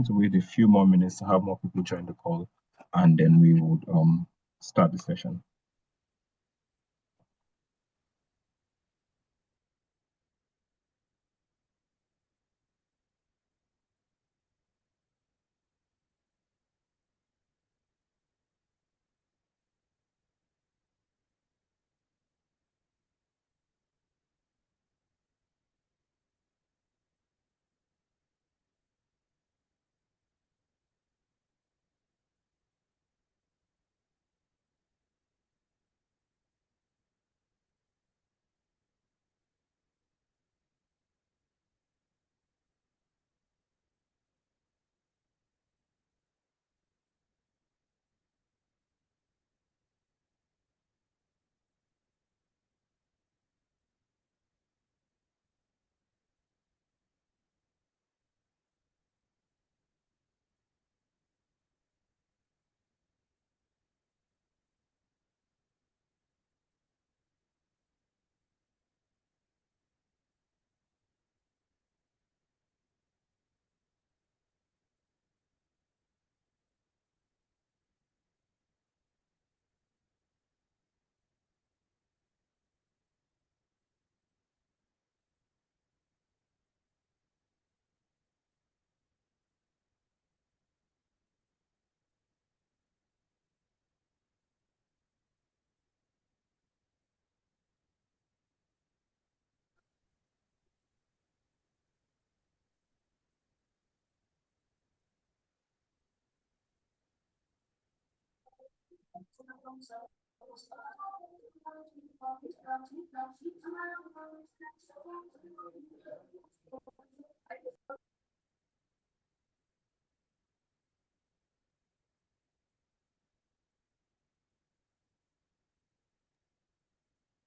to wait a few more minutes to have more people join the call, and then we would start the session.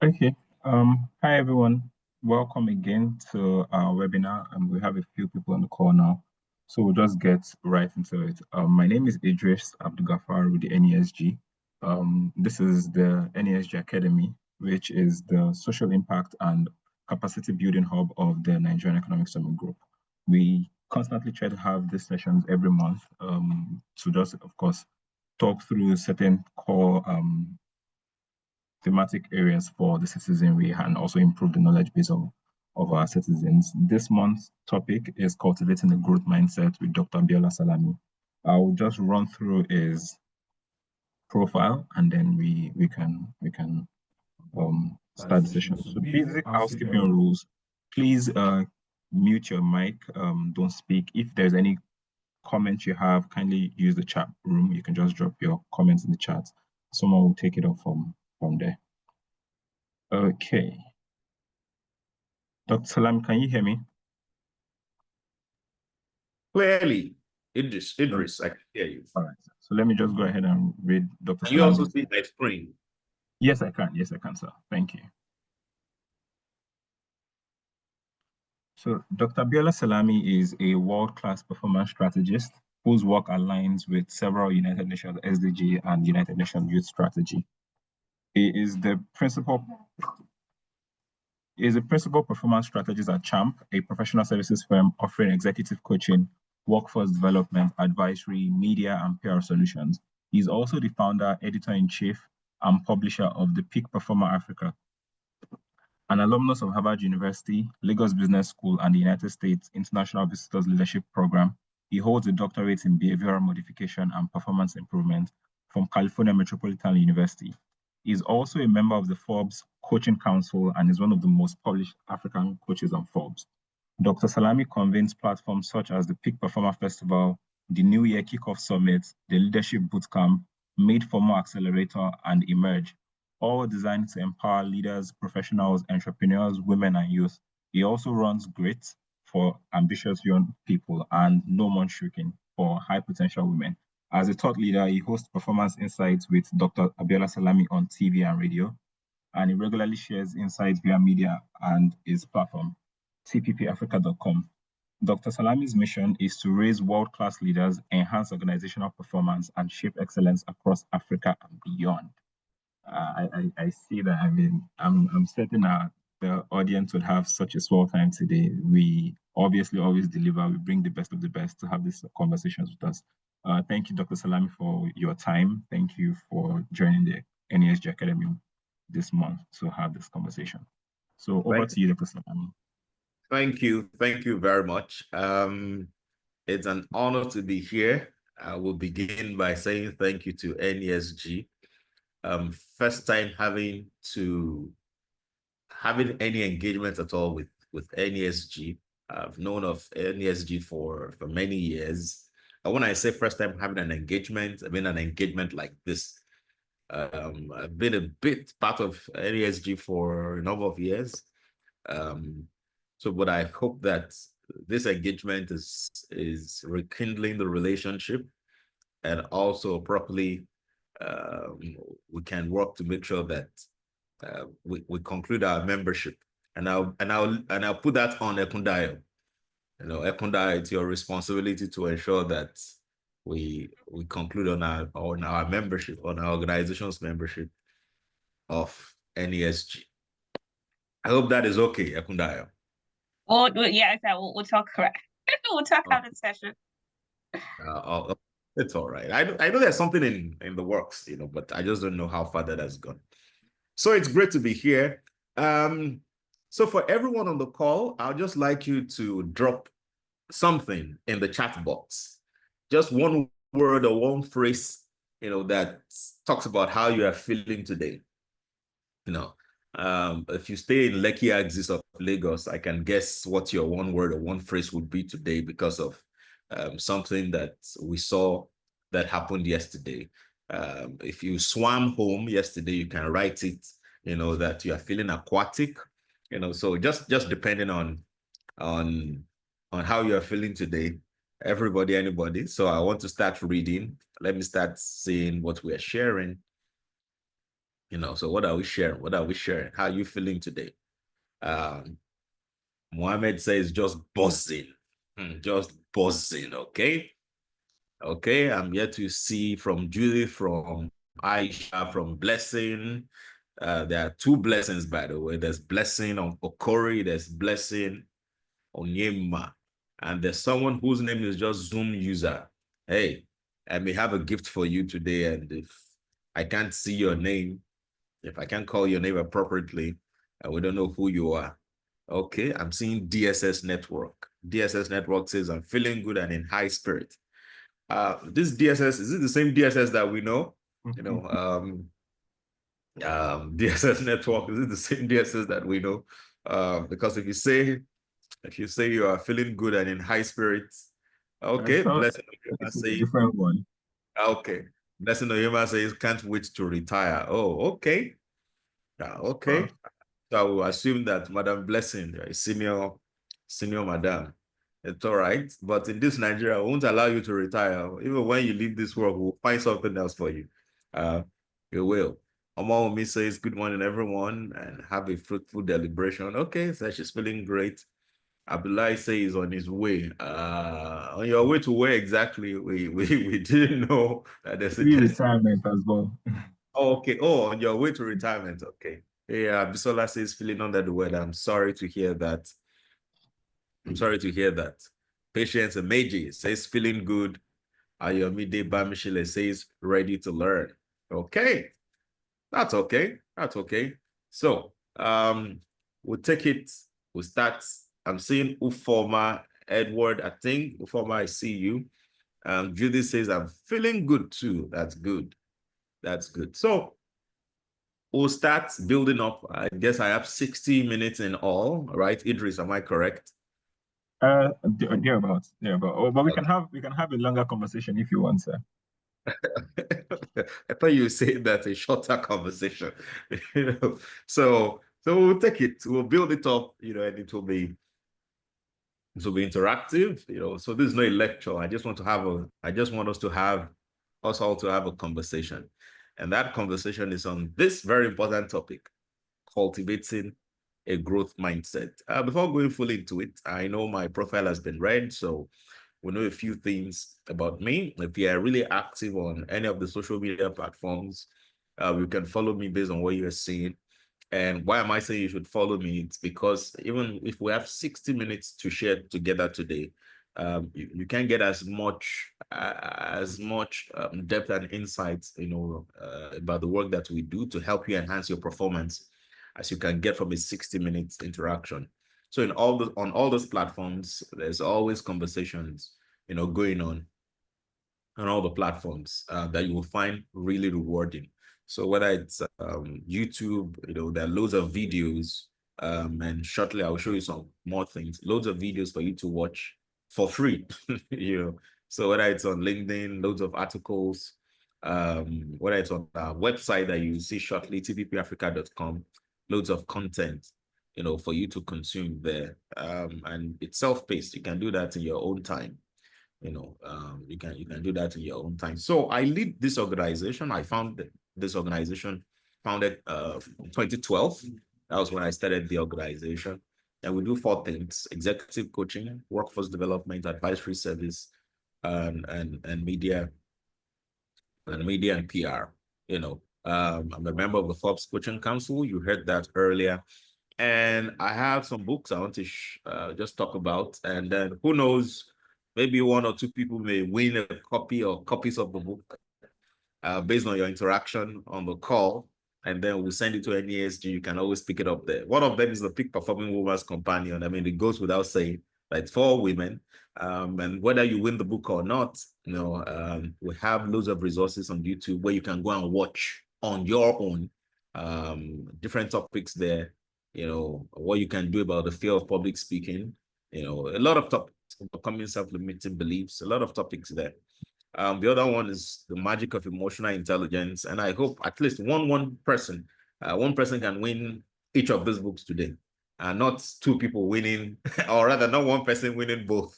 Okay. Hi everyone. Welcome again to our webinar, and we have a few people on the call now. So we'll just get right into it. My name is Idris Abdugafar with the NESG. This is the NESG Academy, which is the social impact and capacity building hub of the Nigerian Economic Summit Group. We constantly try to have these sessions every month to just, of course, talk through certain core thematic areas for the citizenry and also improve the knowledge base of our citizens. This month's topic is cultivating the growth mindset with Dr. Abiola Salami. I'll just run through his profile and then we can start the session. So basic housekeeping rules. Please mute your mic, don't speak. If there's any comments you have, kindly use the chat room. You can just drop your comments in the chat. Someone will take it up from there. Okay. Dr. Salam, can you hear me? Clearly, Idris, I can hear you. All right. So let me just go ahead and read Dr. Can you also see my screen? Yes, I can. Yes, I can, sir. Thank you. So Dr. Abiola Salami is a world-class performance strategist whose work aligns with several United Nations SDG and United Nations Youth Strategy. He is a principal performance strategist at Champ, a professional services firm offering executive coaching, workforce development, advisory, media, and PR solutions. He's also the founder, editor-in-chief, and publisher of the Peak Performer Africa. An alumnus of Harvard University, Lagos Business School, and the United States International Visitors Leadership Program, he holds a doctorate in behavioral modification and performance improvement from California Metropolitan University. He is also a member of the Forbes Coaching Council and is one of the most published African coaches on Forbes. Dr. Salami convenes platforms such as the Peak Performer Festival, the New Year Kickoff Summit, the Leadership Bootcamp, Made for More Accelerator, and Emerge, all designed to empower leaders, professionals, entrepreneurs, women, and youth. He also runs GRIT for ambitious young people and No More Shrinking for high potential women. As a thought leader, he hosts Performance Insights with Dr. Abiola Salami on TV and radio, and he regularly shares insights via media and his platform, tppafrica.com. Dr. Salami's mission is to raise world-class leaders, enhance organizational performance, and shape excellence across Africa and beyond. I see that. I mean, I'm certain the audience would have such a swell time today. We obviously always deliver. We bring the best of the best to have these conversations with us. Thank you, Dr. Salami, for your time. Thank you for joining the NESG Academy this month to have this conversation. So over to you, Dr. Salami. Thank you. Thank you very much. It's an honor to be here. I will begin by saying thank you to NESG. First time having any engagement at all with NESG. I've known of NESG for many years. And when I say first time having an engagement, I mean an engagement like this. I've been a bit part of NESG for a number of years. But I hope that this engagement is rekindling the relationship, and also properly we can work to make sure that we conclude our membership. And I'll put that on Ekundayo. You know, Ekundayo, it's your responsibility to ensure that we conclude on our membership, on our organization's membership of NESG. I hope that is okay, Ekundayo. Well, yeah, we'll talk. We'll talk out the session. It's all right. I know there's something in the works, you know, but I just don't know how far that has gone. So it's great to be here. So for everyone on the call, I'd just like you to drop something in the chat box. Just one word or one phrase, you know, that talks about how you are feeling today. You know, if you stay in Lekki axis of Lagos, I can guess what your one word or one phrase would be today because of something that we saw that happened yesterday. If you swam home yesterday, you can write it, you know, that you are feeling aquatic, you know, so just depending on how you are feeling today, everybody, anybody. So I want to start reading. Let me start seeing what we are sharing. You know, so what are we sharing? What are we sharing? How are you feeling today? Mohammed says just buzzing. Just buzzing, okay? Okay, I'm yet to see from Julie, from Aisha, from Blessing. There are two blessings, by the way. There's blessing on Okori, there's blessing on Yema. And there's someone whose name is just Zoom user. Hey, I may have a gift for you today. And if I can't see your name, if I can't call your name appropriately, we don't know who you are. Okay, I'm seeing DSS Network. DSS Network says, I'm feeling good and in high spirit. This DSS, is it the same DSS that we know? You know, DSS Network, is it the same DSS that we know? Because if you say you are feeling good and in high spirits, okay, Blessing it's a different one. Okay, Blessing Oyema says can't wait to retire. Oh, okay. Okay. So I will assume that Madam Blessing, a senior madam. It's all right. But in this Nigeria, we won't allow you to retire. Even when you leave this world, we'll find something else for you. You will. Omaomi says, good morning, everyone, and have a fruitful deliberation. Okay, so she's feeling great. Abiola says on his way. On your way to where exactly? We didn't know that there's a retirement as well. Oh, okay. Oh, on your way to retirement. Okay. Yeah, Bisola says feeling under the weather. I'm sorry to hear that. I'm sorry to hear that. Patience Meiji says feeling good. Ayomide Bamishile says ready to learn. Okay. That's okay. That's okay. So we'll take it. We'll start. I'm seeing Ufoma Edward. I think Ufoma, I see you. Judy says I'm feeling good too. That's good. That's good. So we'll start building up. I guess I have 60 minutes in all, right? Idris, am I correct? Thereabouts. Oh, but we can have a longer conversation if you want, sir. I thought you said that's a shorter conversation. You know, so we'll take it, we'll build it up, you know, and it will be interactive, you know. So this is not a lecture. I just want us to have all to have a conversation. And that conversation is on this very important topic, cultivating a growth mindset. Before going fully into it, I know my profile has been read, so we know a few things about me. If you are really active on any of the social media platforms, you can follow me based on what you're seeing. And why am I saying you should follow me? It's because even if we have 60 minutes to share together today, you can get as much depth and insights, about the work that we do to help you enhance your performance as you can get from a 60 minutes interaction. So on all those platforms, there's always conversations, going on all the platforms that you will find really rewarding. So whether it's YouTube, there are loads of videos, and shortly I'll show you some more things, loads of videos for you to watch for free, So whether it's on LinkedIn, loads of articles, whether it's on our website that you see shortly, tvpafrica.com, loads of content, for you to consume there. And it's self-paced. You can do that in your own time. You can do that in your own time. So I lead this organization. I found this organization founded in 2012. That was when I started the organization. And we do 4 things: executive coaching, workforce development, advisory service, and media and PR. I'm a member of the Forbes Coaching Council. You heard that earlier. And I have some books I want to just talk about. And then who knows, maybe 1 or 2 people may win a copy or copies of the book based on your interaction on the call. And then we'll send it to NESG. You can always pick it up there. One of them is the Peak Performing Woman's Companion. I mean, it goes without saying that it's for women. And whether you win the book or not, we have loads of resources on YouTube where you can go and watch on your own different topics there. What you can do about the fear of public speaking, a lot of topics, overcoming self-limiting beliefs, a lot of topics there. The other one is the magic of emotional intelligence. And I hope at least one person can win each of these books today. Not 2 people winning, or rather not 1 person winning both.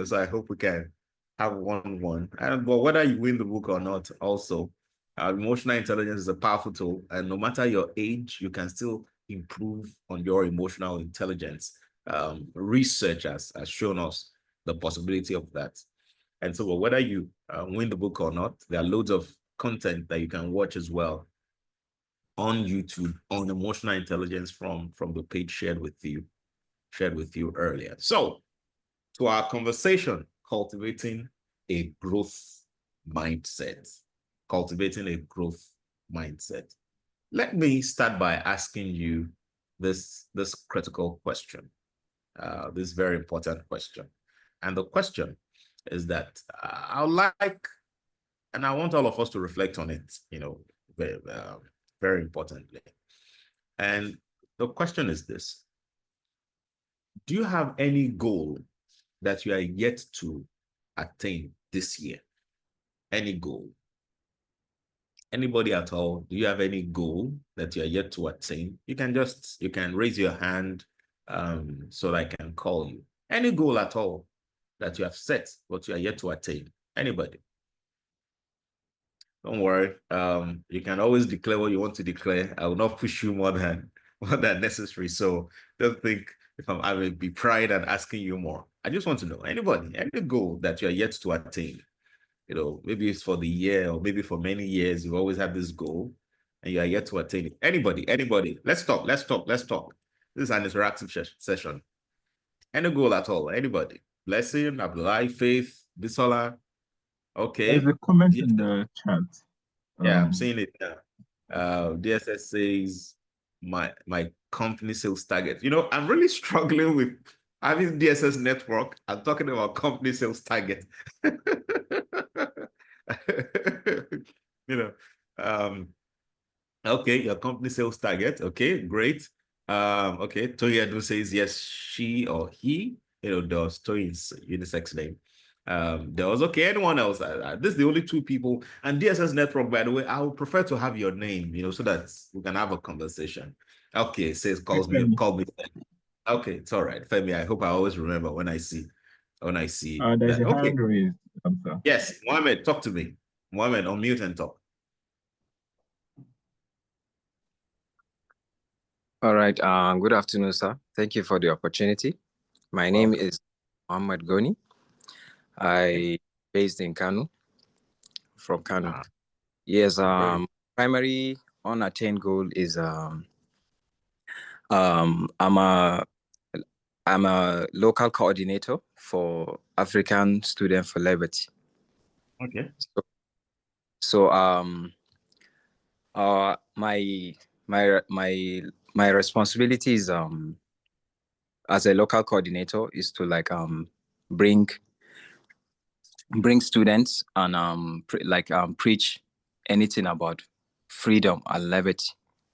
So I hope we can have 1-1. But whether you win the book or not, also, emotional intelligence is a powerful tool. And no matter your age, you can still improve on your emotional intelligence. Research has shown us the possibility of that. And so whether you win the book or not, there are loads of content that you can watch as well on YouTube on emotional intelligence from the page shared with you earlier. So to our conversation, cultivating a growth mindset. Cultivating a growth mindset. Let me start by asking you this critical question, this very important question. And the question is that I would like, and I want all of us to reflect on it, very, very importantly. And the question is this: do you have any goal that you are yet to attain this year? Any goal? Anybody at all? Do you have any goal that you are yet to attain? You can raise your hand so that I can call you. Any goal at all that you have set, but you are yet to attain? Anybody? Don't worry. You can always declare what you want to declare. I will not push you more than necessary. So don't think I will be pride and asking you more. I just want to know, anybody, any goal that you're yet to attain? Maybe it's for the year, or maybe for many years, you've always had this goal and you are yet to attain it. Anybody? Let's talk. This is an interactive session. Any goal at all? Anybody? Blessing, Abdullah, Faith, Bisola. Okay. There's a comment in the chat. Yeah, I'm seeing it now. DSS says my company sales target. I'm really struggling with having DSS network. I'm talking about company sales target. Okay, your company sales target. Okay, great. Okay, Toyadu says yes, she or he, does. Toy's unisex name. There was anyone else? This is the only 2 people. And DSS network, by the way, I would prefer to have your name, so that we can have a conversation. Okay, says call me. Okay, it's all right, Femi. I hope I always remember when I see there's that. a Okay. hand raised. Yes, Mohammed, talk to me. Mohammed, unmute and talk. All right. Good afternoon, sir. Thank you for the opportunity. My name is Mohammed Goni. I based in Kano, from Kano. Yes. Primary unattained goal is I'm a local coordinator for African Student for Liberty. Okay. My responsibilities as a local coordinator is to bring students and preach anything about freedom and liberty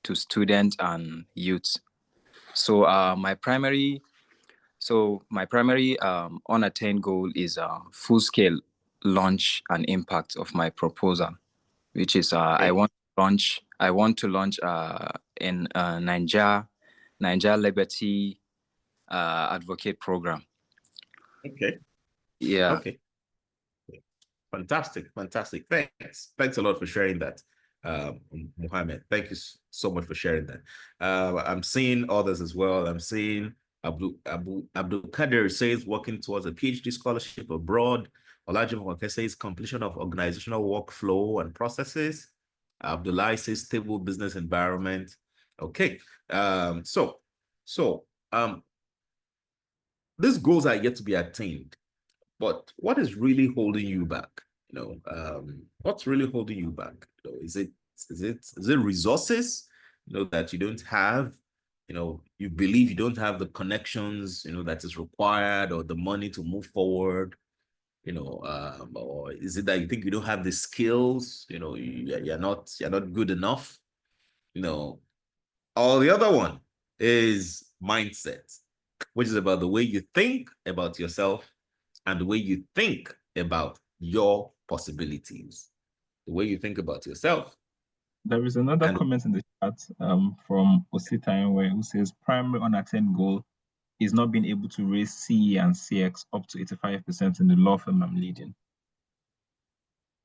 to students and youths. So my primary unattained goal is full-scale launch and impact of my proposal, which is I want to launch in Niger Liberty Advocate Program. Okay. Yeah. Okay. Fantastic. Thanks a lot for sharing that, Mohammed. Thank you so much for sharing that. I'm seeing others as well. I'm seeing Abdul Kadir says working towards a PhD scholarship abroad. Olajimoke says completion of organizational workflow and processes. Abdullah says stable business environment. Okay. These goals are yet to be attained. But what is really holding you back? What's really holding you back? Is it resources, that you don't have? You believe you don't have the connections, that is required, or the money to move forward. Or is it that you think you don't have the skills? You're not good enough. Or the other one is mindset, which is about the way you think about yourself and the way you think about your possibilities, the way you think about yourself. There is another comment in the chat from Osita who says primary unattained goal is not being able to raise CE and CX up to 85% in the law firm I'm leading.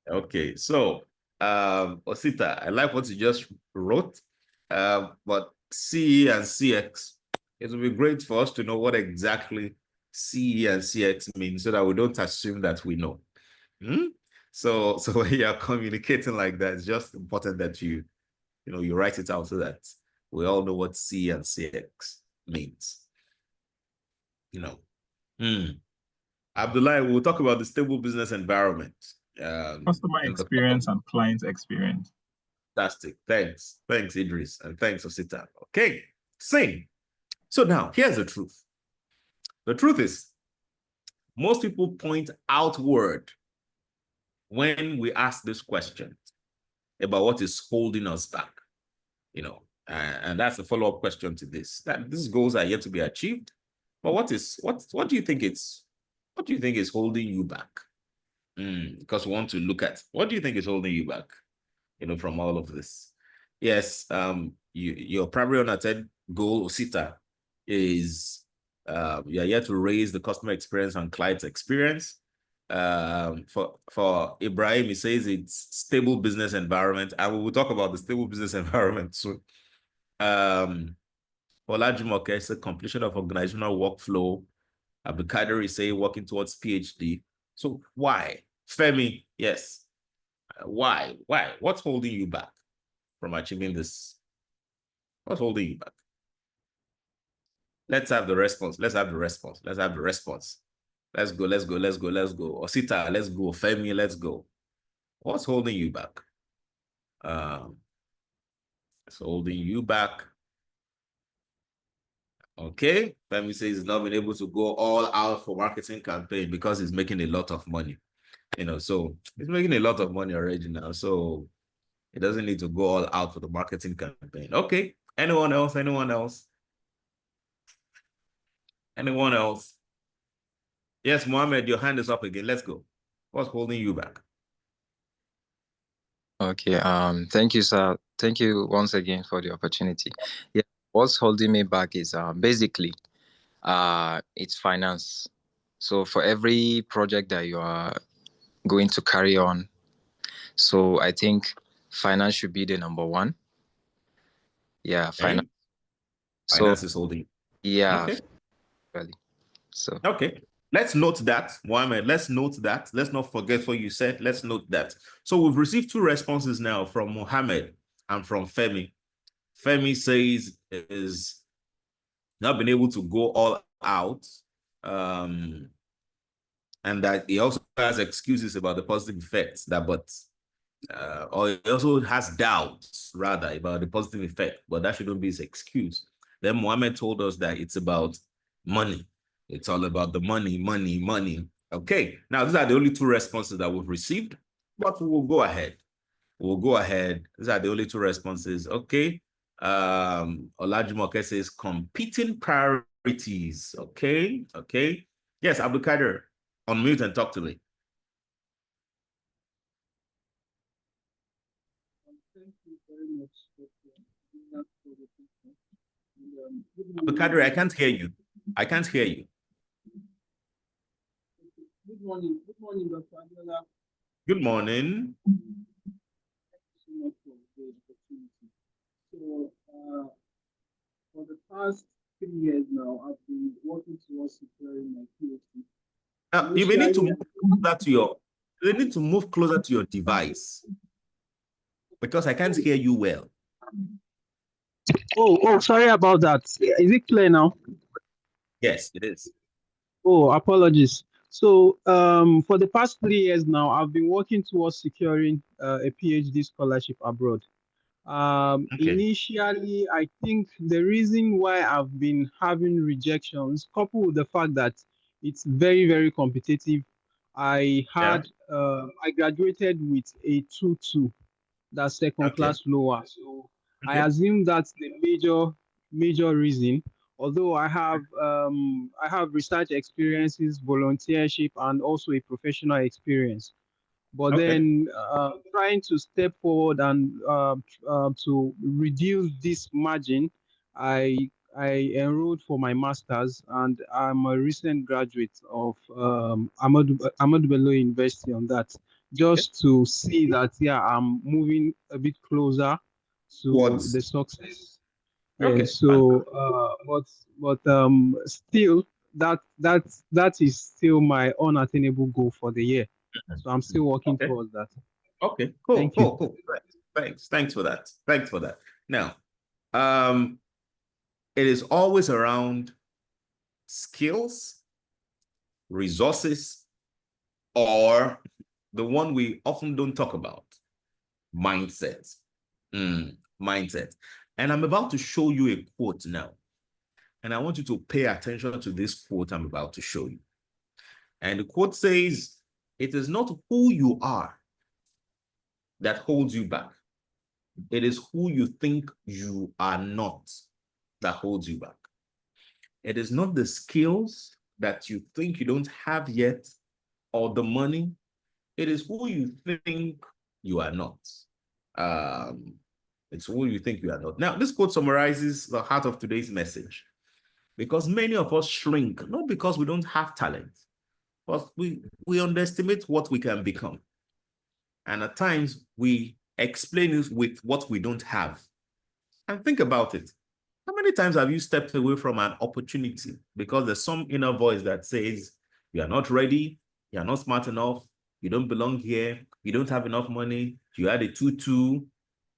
Okay, so Osita, I like what you just wrote, but CE and CX, it would be great for us to know what exactly CE and CX means so that we don't assume that we know. So when you are communicating like that, it's just important that you write it out so that we all know what CE and CX means. Abdullah, we'll talk about the stable business environment. Customer experience and client experience. Fantastic. Thanks, Idris, and thanks, Osita. Okay, same. So now, here's the truth. The truth is, most people point outward when we ask this question about what is holding us back, and that's a follow-up question to this. That these goals are yet to be achieved, but what do you think is holding you back? Because we want to look at what do you think is holding you back, from all of this. Yes, your primary unattained goal, Osita, is you're here to raise the customer experience and client experience. For Ibrahim, he says it's stable business environment, and we will talk about the stable business environment soon. Olajimoke is the completion of organizational workflow. Abdulkader is saying working towards PhD. So why? Femi, yes. Why? What's holding you back from achieving this? What's holding you back? Let's have the response. Let's go. Osita, let's go. Femi, let's go. What's holding you back? It's holding you back. Okay. Femi says he's not been able to go all out for marketing campaign because he's making a lot of money. So he's making a lot of money already now. So he doesn't need to go all out for the marketing campaign. Okay. Anyone else? Yes, Mohammed, your hand is up again. Let's go. What's holding you back? Okay. Thank you, sir. Thank you once again for the opportunity. Yeah. What's holding me back is basically it's finance. So for every project that you are going to carry on, so I think finance should be the number one. Yeah, finance. Finance is holding. Yeah. Okay. Really. So okay. Let's note that, Mohammed. Let's note that. Let's not forget what you said. Let's note that. So we've received two responses now from Mohammed and from Femi. Femi says is not been able to go all out, and that he also has excuses about the positive effects or he also has doubts rather about the positive effect, but that shouldn't be his excuse. Then Mohammed told us that it's about money. It's all about the money, money, money. Okay, now these are the only two responses that we've received, but we'll go ahead. We'll go ahead. These are the only two responses. Okay. Olajumoke says competing priorities. Okay. Okay. Yes, Abdulkader, unmute and talk to me. Thank you very much. Abdulkader, I can't hear you. I can't hear you. Good morning. Good morning, Dr. Abiola. Good morning. Thank you so much for the opportunity. So, for the past 3 years now, I've been working towards securing my PhD. You may need to move closer to your. You need to move closer to your device because I can't hear you well. Oh, sorry about that. Is it clear now? Yes, it is. Oh, apologies. So, for the past 3 years now, I've been working towards securing a PhD scholarship abroad. Okay. Initially, I think the reason why I've been having rejections, coupled with the fact that it's very, very competitive, I graduated with a 2.2, that's second class lower. So I assume that's the major reason. Although I have research experiences, volunteership, and also a professional experience. But then trying to step forward and to reduce this margin, I enrolled for my master's, and I'm a recent graduate of Ahmadu Bello University on that, just to see that I'm moving a bit closer to the success. Yeah. So, still that is still my unattainable goal for the year. So I'm still working towards that. Okay, cool. Thank you. Cool. Thanks for that. Now, it is always around skills, resources, or the one we often don't talk about, mindset. Mindset. And I'm about to show you a quote now. And I want you to pay attention to this quote I'm about to show you. And the quote says, "It is not who you are that holds you back. It is who you think you are not that holds you back. It is not the skills that you think you don't have yet or the money. It is who you think you are not. It's who you think you are not." Now, this quote summarizes the heart of today's message, because many of us shrink, not because we don't have talent, but we underestimate what we can become. And at times, we explain it with what we don't have. And think about it. How many times have you stepped away from an opportunity because there's some inner voice that says, you are not ready, you are not smart enough, you don't belong here, you don't have enough money, you had a 2.2,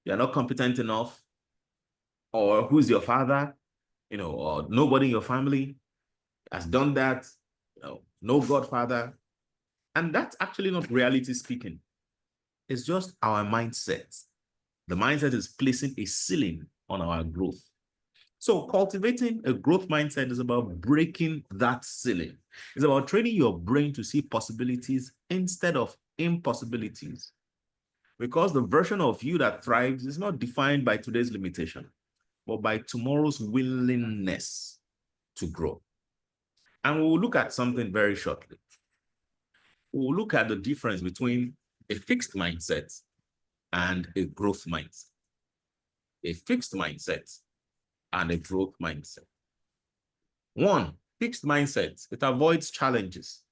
you are not competent enough, or who's your father, or nobody in your family has done that, no godfather. And that's actually not reality speaking. It's just our mindset. The mindset is placing a ceiling on our growth. So cultivating a growth mindset is about breaking that ceiling. It's about training your brain to see possibilities instead of impossibilities. Because the version of you that thrives is not defined by today's limitation, but by tomorrow's willingness to grow. And we'll look at something very shortly. We'll look at the difference between a fixed mindset and a growth mindset. A fixed mindset and a growth mindset. One, fixed mindset, it avoids challenges.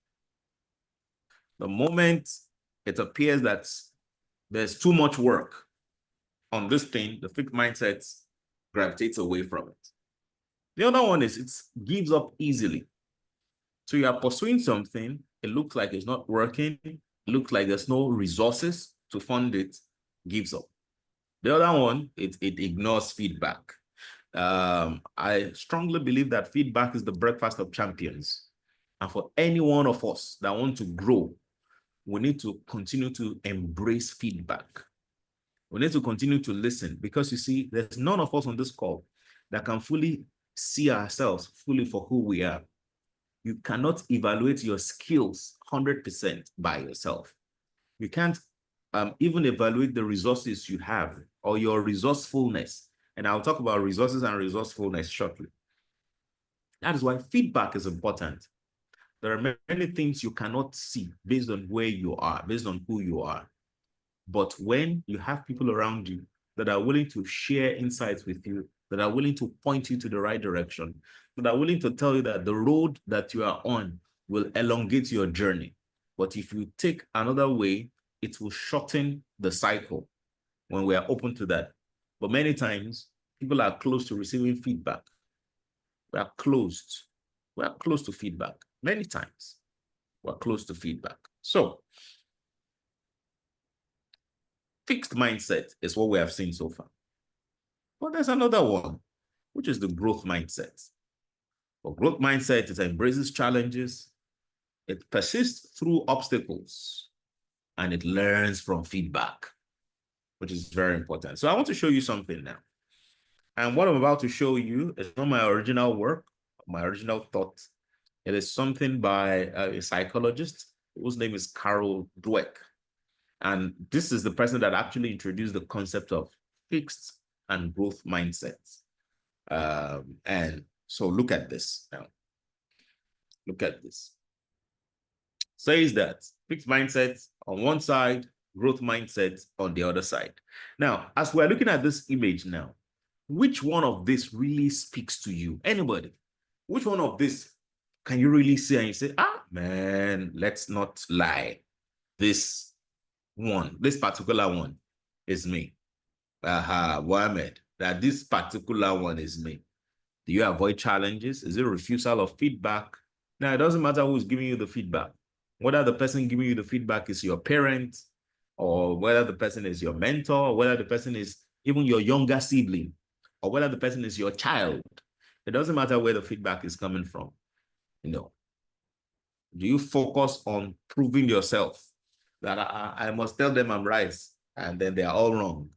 The moment it appears that there's too much work on this thing, the fixed mindset gravitates away from it. The other one is it gives up easily. So you are pursuing something, it looks like it's not working, it looks like there's no resources to fund it, gives up. The other one, it ignores feedback. I strongly believe that feedback is the breakfast of champions. And for any one of us that want to grow, we need to continue to embrace feedback. We need to continue to listen, because you see, there's none of us on this call that can fully see ourselves fully for who we are. You cannot evaluate your skills 100% by yourself. You can't even evaluate the resources you have or your resourcefulness. And I'll talk about resources and resourcefulness shortly. That is why feedback is important. There are many things you cannot see based on where you are, based on who you are. But when you have people around you that are willing to share insights with you, that are willing to point you to the right direction, that are willing to tell you that the road that you are on will elongate your journey. But if you take another way, it will shorten the cycle when we are open to that. But many times, people are close to receiving feedback. We are closed. We are close to feedback. Many times, we're close to feedback. So, fixed mindset is what we have seen so far. But there's another one, which is the growth mindset. For growth mindset, it embraces challenges, it persists through obstacles, and it learns from feedback, which is very important. So I want to show you something now. And what I'm about to show you is not my original work, my original thought. It is something by a psychologist whose name is Carol Dweck. And this is the person that actually introduced the concept of fixed and growth mindsets. And so look at this now. Look at this. Says that fixed mindset on one side, growth mindset on the other side. Now, as we're looking at this image now, which one of this really speaks to you? Anybody? Which one of this can you really see and you say, ah, man, let's not lie. This particular one is me. Mohammed, that this particular one is me. Do you avoid challenges? Is it refusal of feedback? Now, it doesn't matter who's giving you the feedback. Whether the person giving you the feedback is your parent, or whether the person is your mentor, or whether the person is even your younger sibling, or whether the person is your child. It doesn't matter where the feedback is coming from. You know, do you focus on proving yourself that I must tell them I'm right and then they are all wrong?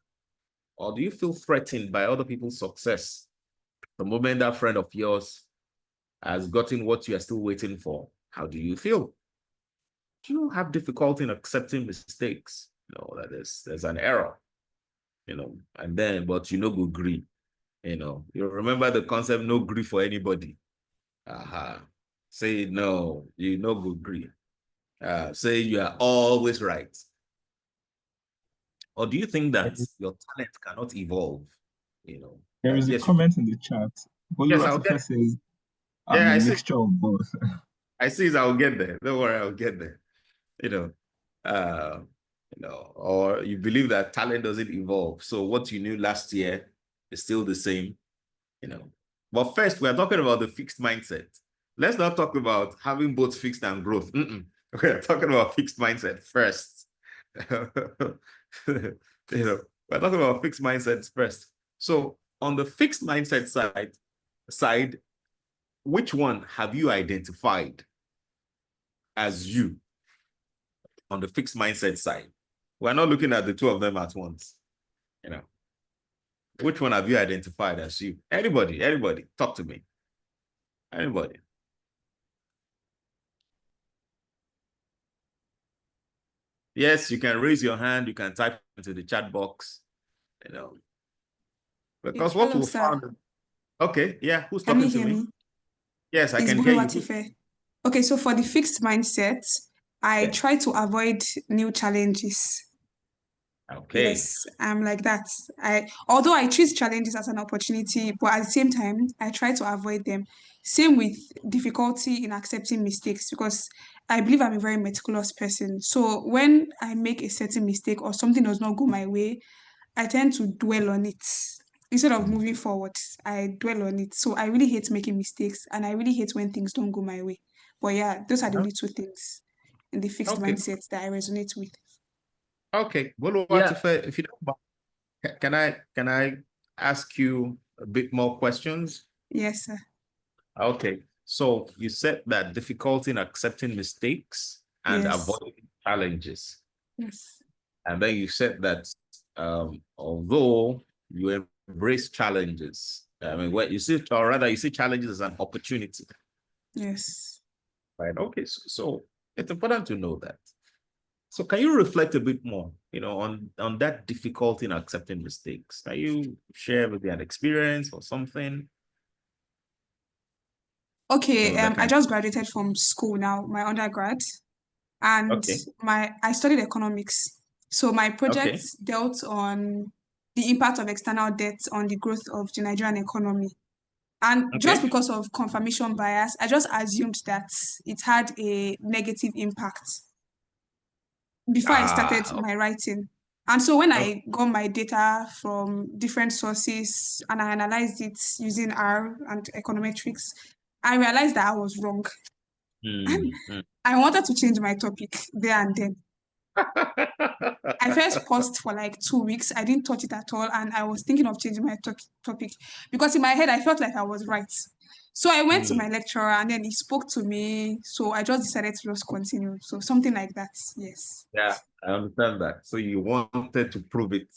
Or do you feel threatened by other people's success the moment that friend of yours has gotten what you are still waiting for? How do you feel? Do you have difficulty in accepting mistakes? You know, that there's an error, you know, and then, but you know, go agree. You know, you remember the concept, no grief for anybody. Say no, you no go agree. Say you are always right. Or do you think that your talent cannot evolve? You know, there is a yes, comment in the chat. yes, I'll get says, yeah, a mixture of both. I see it, I'll get there. Don't worry, I'll get there. You know, or you believe that talent doesn't evolve. So what you knew last year is still the same, you know. But first, we're talking about the fixed mindset. Let's not talk about having both fixed and growth. We're talking about fixed mindset first. You know, we're talking about fixed mindsets first. So on the fixed mindset side, which one have you identified as you on the fixed mindset side? We're not looking at the two of them at once. You know, which one have you identified as you? Anybody, talk to me. Anybody. Yes, you can raise your hand. You can type into the chat box. You know, because what we found. Okay, yeah, who's talking to me? Yes, I can hear you. Okay, so for the fixed mindset, I try to avoid new challenges. Okay. Yes, I'm like that. Although I treat challenges as an opportunity, but at the same time, I try to avoid them. Same with difficulty in accepting mistakes, because I believe I'm a very meticulous person. So when I make a certain mistake or something does not go my way, I tend to dwell on it. Instead of moving forward, I dwell on it. So I really hate making mistakes, and I really hate when things don't go my way. But yeah, those are the only two things in the fixed mindset that I resonate with. Okay. Well, if you don't mind, can I ask you a bit more questions? Yes, sir. Okay. So you said that difficulty in accepting mistakes and Yes. avoiding challenges. Yes. And then you said that although you embrace challenges, I mean, what you see, or rather, you see challenges as an opportunity. Yes. Right. Okay. So it's important to know that. So can you reflect a bit more, on that difficulty in accepting mistakes? Can you share maybe an experience or something? Okay, That I can. just graduated from school now, my undergrad, and Okay. I studied economics. So my project Okay. dealt on the impact of external debt on the growth of the Nigerian economy. And just Okay. because of confirmation bias, I just assumed that it had a negative impact before I started Ah. my writing. And so when Okay. I got my data from different sources and I analyzed it using R and econometrics, I realized that I was wrong. And Mm. I wanted to change my topic there and then. I first paused for like 2 weeks. I didn't touch it at all. And I was thinking of changing my topic because in my head, I felt like I was right. So I went to my lecturer and then he spoke to me. So I just decided to just continue. So something like that. Yes. Yeah, I understand that. So you wanted to prove it.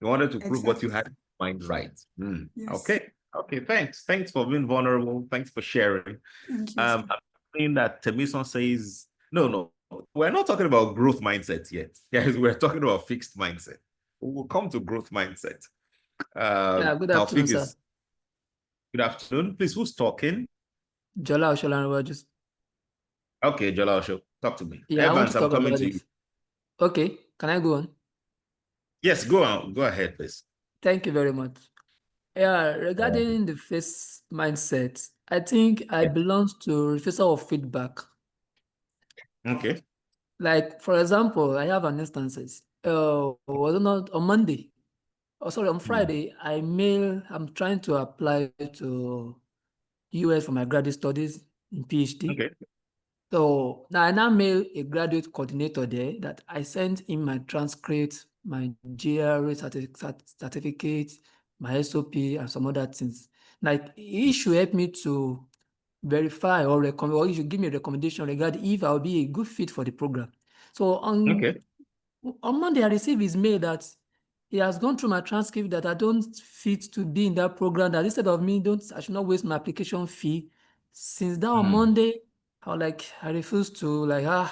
You wanted to prove what you Exactly. had in mind right. Yes. Okay. Okay. Thanks. Thanks for being vulnerable. Thanks for sharing. Thank you, sir. I'm saying that Temison says, no, we're not talking about growth mindset yet. Yes, we're talking about fixed mindset. We'll come to growth mindset. Yeah, good afternoon, Taufik sir. is good afternoon. Please, who's talking? Jola Osholan just. Okay, Jola Osho, talk to me. Yeah, I want Evans, to I'm talk coming about to it. you. Okay, can I go on? Yes, go on. Go ahead, please. Thank you very much. Yeah, regarding the fixed mindset, I think I belong to refusal of feedback. Okay. Like, for example, I have an instances. Was it not on Monday? Oh, sorry, on Friday, I'm trying to apply to US for my graduate studies in PhD. Okay. So now I now mail a graduate coordinator there that I sent in my transcript, my GRE certificate, my SOP, and some other things. Like he should help me to verify or recommend, or you should give me a recommendation regarding if I'll be a good fit for the program. So on Monday, I received his mail that he has gone through my transcript that I don't fit to be in that program, that instead of me, I should not waste my application fee. Since that on Monday, I refuse to am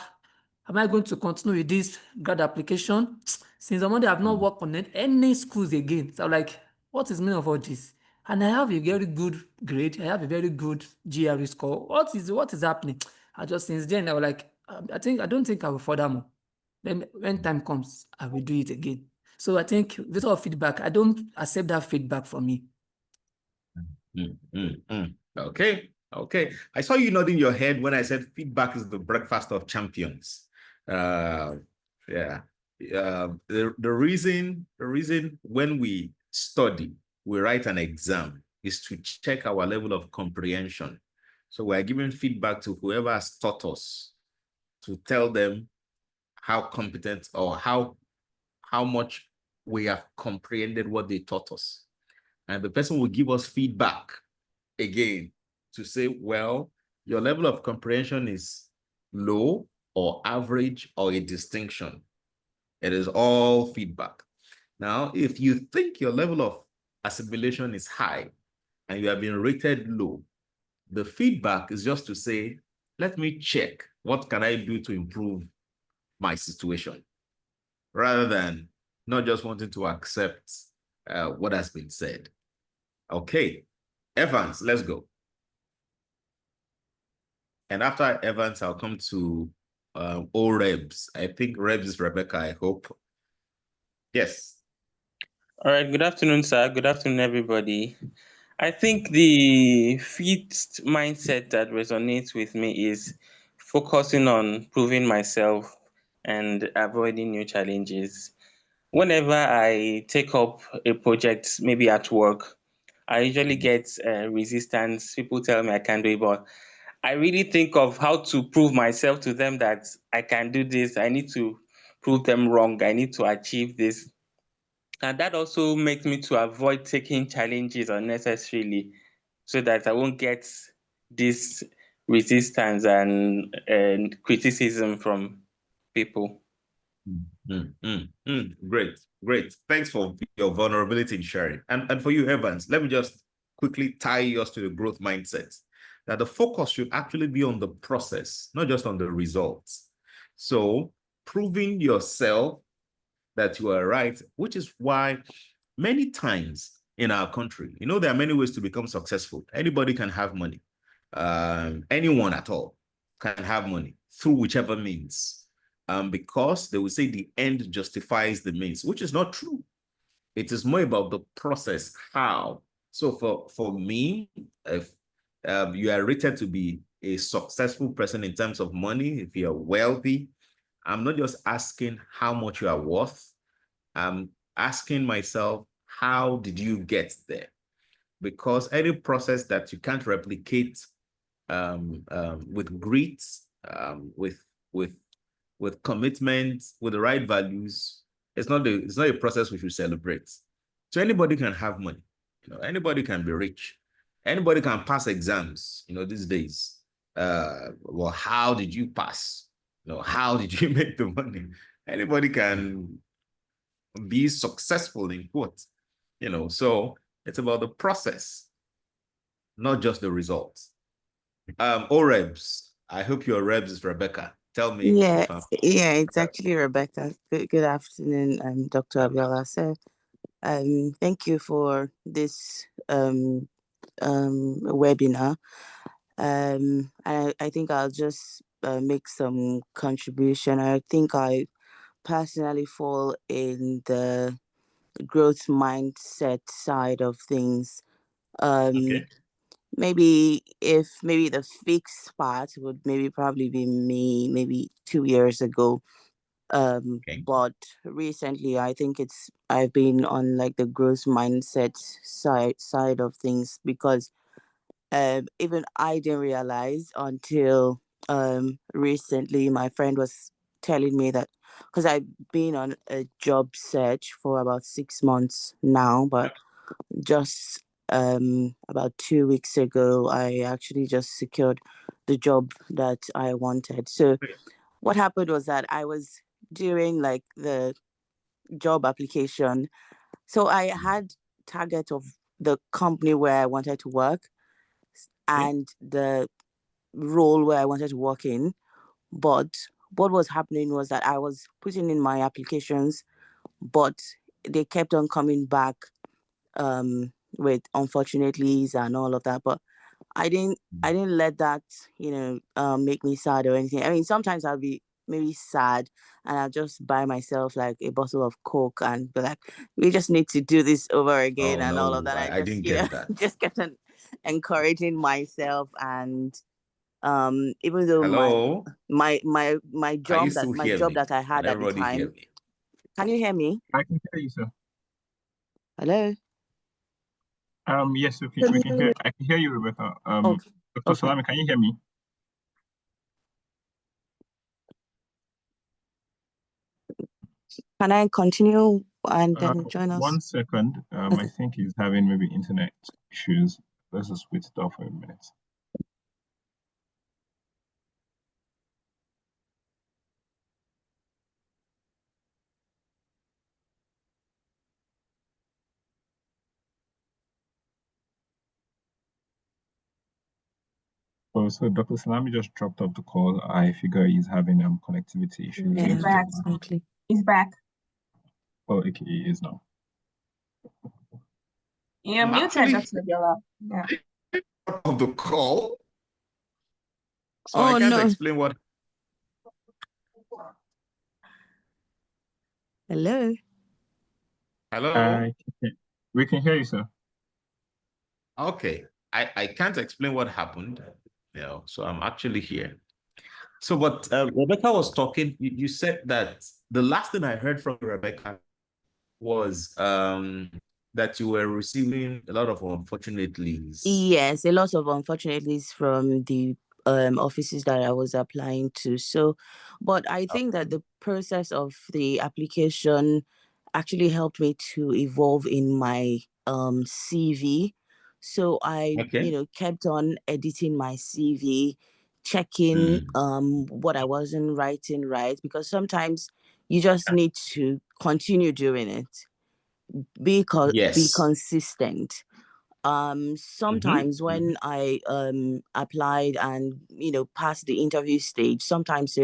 I going to continue with this grad application? Since on Monday, I've not worked on any schools again. So I'm like, what is the meaning of all this? And I have a very good grade. I have a very good GRE score. What is happening? Since then, I was like, I don't think I will further more. Then when time comes, I will do it again. So I think this sort of feedback, I don't accept that feedback from me. Okay. Okay. I saw you nodding your head when I said feedback is the breakfast of champions. Yeah. The reason when we study, we write an exam is to check our level of comprehension. So we're giving feedback to whoever has taught us to tell them how competent or how much we have comprehended what they taught us. And the person will give us feedback again to say, well, your level of comprehension is low or average or a distinction. It is all feedback. Now, if you think your level of assimilation is high and you have been rated low, the feedback is just to say, let me check what can I do to improve my situation, rather than not just wanting to accept what has been said. Okay, Evans, let's go. And after Evans, I'll come to Rebs. I think Rebs is Rebecca, I hope. Yes. All right, good afternoon, sir. Good afternoon, everybody. I think the fixed mindset that resonates with me is focusing on proving myself and avoiding new challenges. Whenever I take up a project, maybe at work, I usually get resistance. People tell me I can't do it, but I really think of how to prove myself to them that I can do this. I need to prove them wrong. I need to achieve this. And that also makes me to avoid taking challenges unnecessarily so that I won't get this resistance and criticism from people. Great, great. Thanks for your vulnerability in sharing. And for you, Evans, let me just quickly tie us to the growth mindset. That the focus should actually be on the process, not just on the results. So proving yourself that you are right, which is why many times in our country, there are many ways to become successful. Anybody can have money. Anyone at all can have money through whichever means. Because they will say the end justifies the means, which is not true. It is more about the process, how. So for me, if you are rated to be a successful person in terms of money, if you're wealthy, I'm not just asking how much you are worth. I'm asking myself, how did you get there? Because any process that you can't replicate with grit, with commitment, with the right values, it's not a process we should celebrate. So anybody can have money, anybody can be rich, anybody can pass exams, these days. Well, how did you pass? How did you make the money? Anybody can be successful in quote, so it's about the process, not just the results. Orebs, I hope your Rebs is Rebecca. Tell me. Yeah, it's actually Rebecca. Good afternoon, Dr. Abiola. So, thank you for this webinar. I think I'll just make some contribution. I think I personally fall in the growth mindset side of things. Maybe the fixed part would probably be me maybe 2 years ago. But recently I think I've been on like the growth mindset side of things, because even I didn't realize until recently my friend was telling me that, because I've been on a job search for about 6 months now, but just about 2 weeks ago I actually just secured the job that I wanted. So what happened was that I was doing like the job application. So I had target of the company where I wanted to work and the role where I wanted to work in. But what was happening was that I was putting in my applications, but they kept on coming back with unfortunately's and all of that. But I didn't let that, make me sad or anything. I mean, sometimes I'll be maybe sad and I'll just buy myself like a bottle of Coke and be like, we just need to do this over again and all of that. I didn't get that. Just kept on encouraging myself. And even though Hello? my Can you job still hear me? that I had Can at the everybody time. hear me? Can you hear me? I can hear you, sir. Hello? Yes, we can hear. I can hear you, Rebecca. Okay. Dr. Salami, can you hear me? Can I continue and then join us? 1 second. I think he's having maybe internet issues. Let's just wait it off for a minute. Oh, so Dr. Salami just dropped off the call. I figure he's having connectivity issues. Yeah, He's back. exactly. He's back. Oh, okay, he is now. You're muted, Dr. Abiola. Yeah. Of the call. So I can't explain what. Hello. Hello. We can hear you, sir. Okay. I can't explain what happened. So I'm actually here. So, but Rebecca was talking. You said that the last thing I heard from Rebecca was that you were receiving a lot of unfortunate leaves. Yes, a lot of unfortunate leaves from the offices that I was applying to. So, but I think that the process of the application actually helped me to evolve in my CV. So I, kept on editing my CV, checking what I wasn't writing right, because sometimes you just need to continue doing it. Be consistent. Sometimes when I applied and passed the interview stage, sometimes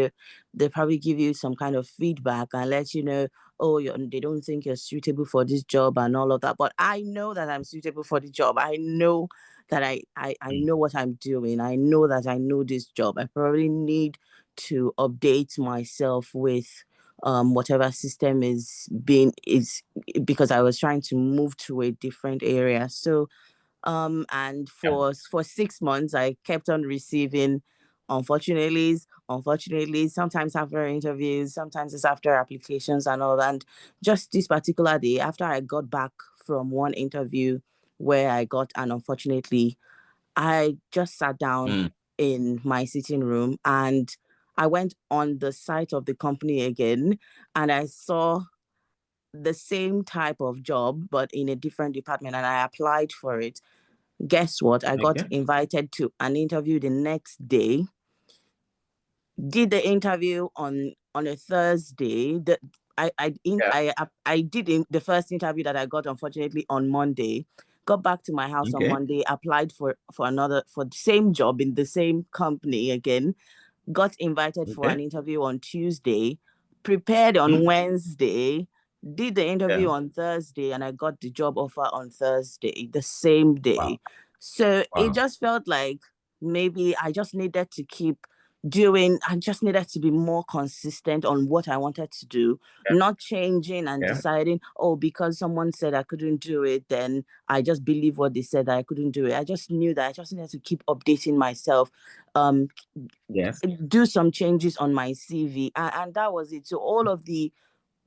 they probably give you some kind of feedback and let you know, oh, they don't think you're suitable for this job and all of that. But I know that I'm suitable for the job. I know that I know what I'm doing. I know that I know this job. I probably need to update myself with whatever system is because I was trying to move to a different area. So and for 6 months I kept on receiving unfortunately, sometimes after interviews, sometimes it's after applications and all that. And just this particular day, after I got back from one interview where I got an unfortunately, I just sat down in my sitting room and I went on the site of the company again and I saw the same type of job but in a different department and I applied for it. Guess what? I got invited to an interview the next day. Did the interview on a Thursday. I did the first interview that I got, unfortunately, on Monday. Got back to my house on Monday. Applied for the same job in the same company again. Got invited for an interview on Tuesday. Prepared on Wednesday. Did the interview on Thursday, and I got the job offer on Thursday, the same day. Wow. So it just felt like maybe I just needed to keep doing, I just needed to be more consistent on what I wanted to do, not changing and deciding, oh, because someone said I couldn't do it, then I just believe what they said that I couldn't do it. I just knew that I just needed to keep updating myself, do some changes on my CV, and that was it. So all of the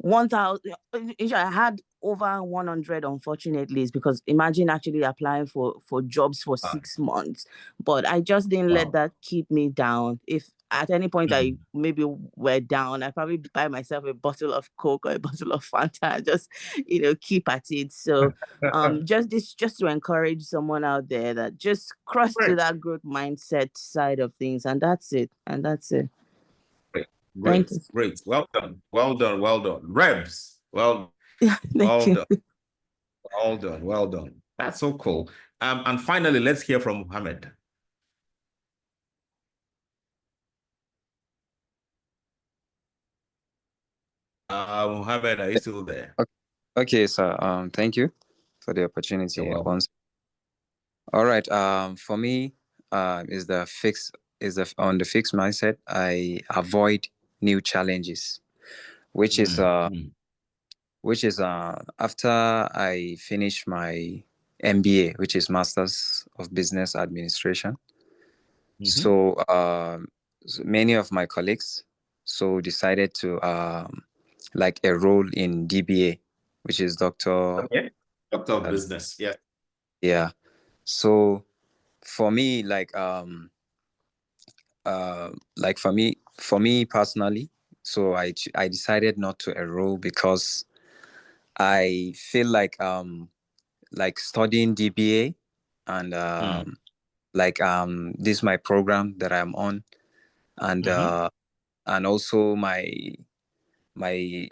1,000, I had over 100, unfortunately, is because imagine actually applying for jobs for 6 months. But I just didn't let that keep me down. If at any point I maybe were down, I probably buy myself a bottle of Coke or a bottle of Fanta and just, keep at it. So just to encourage someone out there that just cross to that growth mindset side of things. And that's it. Great. Well done. Rebs. Well done. That's so cool. And finally, let's hear from Mohammed. Mohammed, are you still there? Okay, sir. Thank you for the opportunity once. All right. For me, on the fixed mindset, I avoid new challenges, which is after I finish my MBA, which is Masters of Business Administration. So many of my colleagues decided to enroll in DBA, which is Doctor of Business. Yeah. Yeah. So for me, for me personally, so I decided not to enroll because I feel like studying DBA and this is my program that I'm on, and also I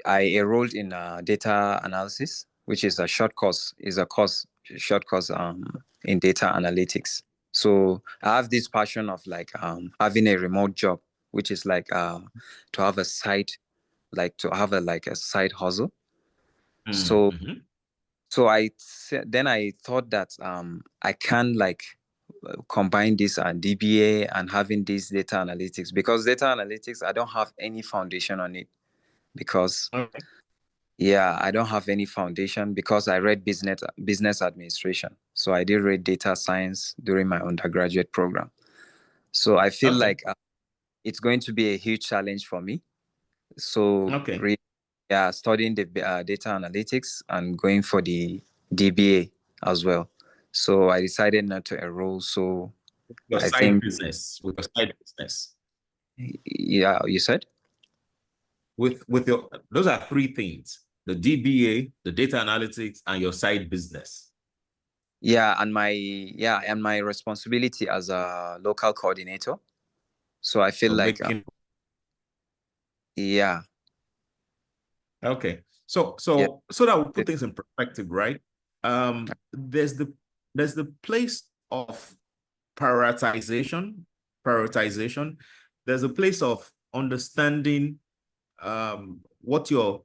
enrolled in data analysis, which is a short course in data analytics. So I have this passion of having a remote job, which is to have a side, to have a side hustle. So I thought that I can combine this and DBA and having this data analytics, because data analytics, I don't have any foundation on it, because I don't have any foundation because I read business administration. So I did read data science during my undergraduate program. So I feel like it's going to be a huge challenge for me. So studying the data analytics and going for the DBA as well. So I decided not to enroll. So your side business. Yeah, you said? With your, those are three things. the DBA, the data analytics, and your side business. Yeah, and my responsibility as a local coordinator. So I feel like yeah. Okay. So that we put things in perspective, right? There's the place of prioritization. There's a place of understanding what your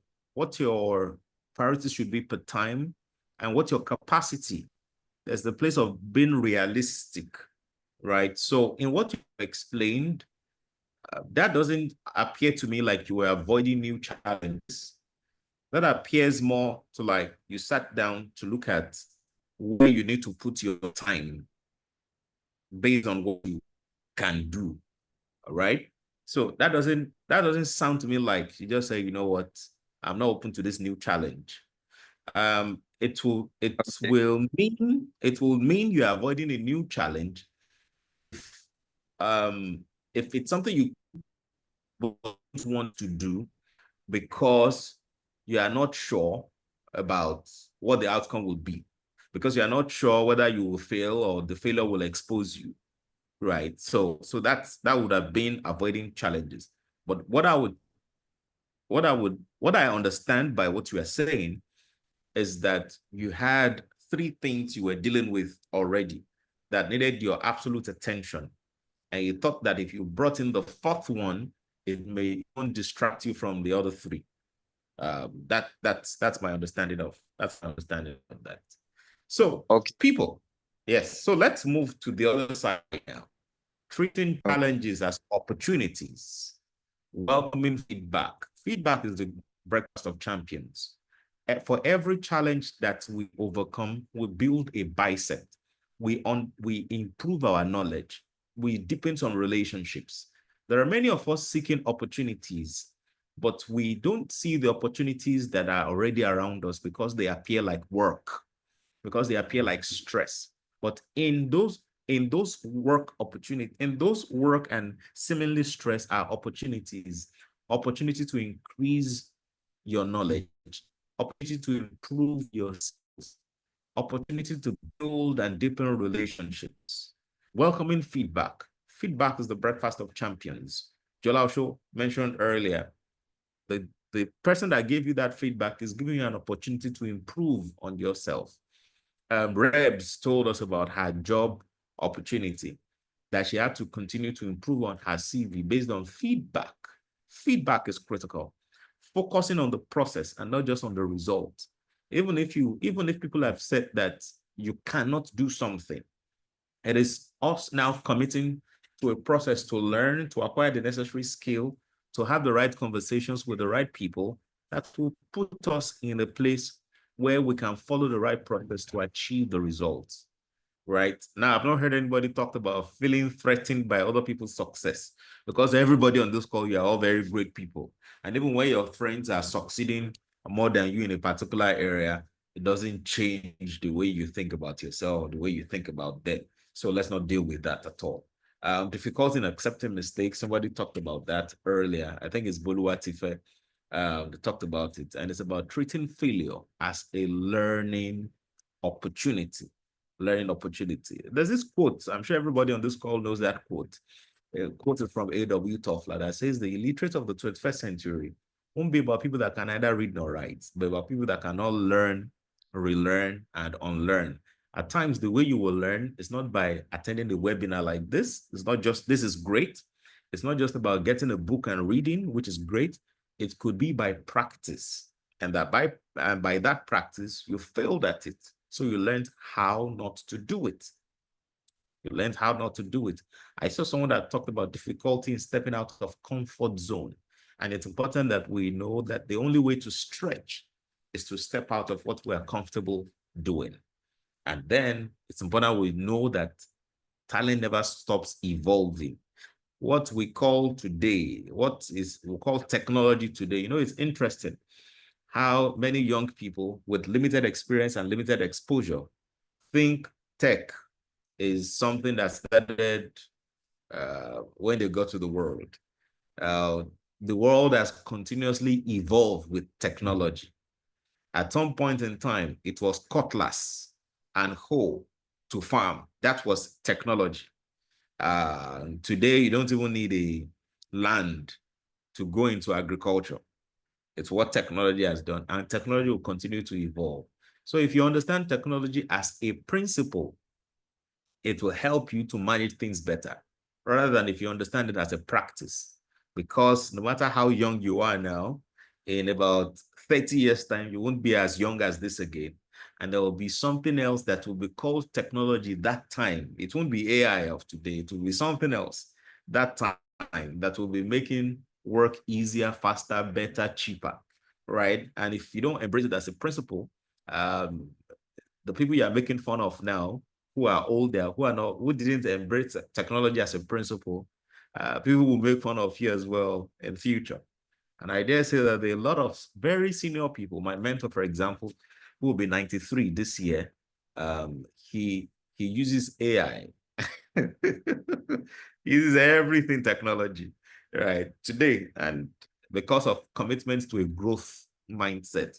priorities should be per time and what your capacity. There's the place of being realistic, right? So in what you explained, that doesn't appear to me like you were avoiding new challenges. That appears more to like you sat down to look at where you need to put your time based on what you can do. All right. So that doesn't sound to me like you just say, you know what, I'm not open to this new challenge. It will mean you're avoiding a new challenge. If it's something you don't want to do because you are not sure about what the outcome will be, because you are not sure whether you will fail or the failure will expose you, right? So that would have been avoiding challenges. But what I understand by what you are saying is that you had 3 things you were dealing with already that needed your absolute attention. And you thought that if you brought in the 4th one, it may even distract you from the other 3. That's my understanding of that. So people, yes. So let's move to the other side now. Treating challenges as opportunities. Welcoming feedback. Feedback is the breakfast of champions. For every challenge that we overcome, we build a bicep. We improve our knowledge. We deepen some relationships. There are many of us seeking opportunities, but we don't see the opportunities that are already around us because they appear like work, because they appear like stress. But in those work opportunities, in those work and seemingly stress are opportunities to increase your knowledge, opportunity to improve your skills, opportunity to build and deepen relationships. Welcoming feedback. Feedback is the breakfast of champions. Jola Osho mentioned earlier, the person that gave you that feedback is giving you an opportunity to improve on yourself. Rebs told us about her job opportunity, that she had to continue to improve on her CV based on feedback. Feedback is critical. Focusing on the process and not just on the result. Even if people have said that you cannot do something, it is us now committing to a process to learn, to acquire the necessary skill, to have the right conversations with the right people that will put us in a place where we can follow the right process to achieve the results. Right now, I've not heard anybody talk about feeling threatened by other people's success, because everybody on this call, you are all very great people. And even when your friends are succeeding more than you in a particular area, it doesn't change the way you think about yourself, the way you think about them. So let's not deal with that at all. Difficulty in accepting mistakes. Somebody talked about that earlier. I think it's Boluwatife. They talked about it, and it's about treating failure as a learning opportunity. There's this quote, I'm sure everybody on this call knows that quote. Quoted from A.W. Toffler that says the illiterate of the 21st century won't be about people that can neither read nor write, but about people that cannot learn, relearn, and unlearn. At times, the way you will learn is not by attending the webinar like this. It's not just, this is great. It's not just about getting a book and reading, which is great. It could be by practice. And that by that practice, you failed at it. So you learned how not to do it. You learned how not to do it. I saw someone that talked about difficulty in stepping out of comfort zone. And it's important that we know that the only way to stretch is to step out of what we are comfortable doing. And then it's important we know that talent never stops evolving. What we call today, we call technology today, you know, it's interesting how many young people with limited experience and limited exposure think tech is something that started when they got to the world. The world has continuously evolved with technology. At some point in time, it was cutlass and hoe to farm. That was technology. Today, you don't even need a land to go into agriculture. It's what technology has done, and technology will continue to evolve. So if you understand technology as a principle, it will help you to manage things better, rather than if you understand it as a practice. Because no matter how young you are now, in about 30 years' time, you won't be as young as this again. And there will be something else that will be called technology that time. It won't be AI of today. It will be something else that time that will be making work easier, faster, better, cheaper, right? And if you don't embrace it as a principle, the people you are making fun of now, who are older, who didn't embrace technology as a principle, people will make fun of you as well in future. And I dare say that there are a lot of very senior people. My mentor, for example, who will be 93 this year, he uses AI. He uses everything technology, right, today. And because of commitments to a growth mindset,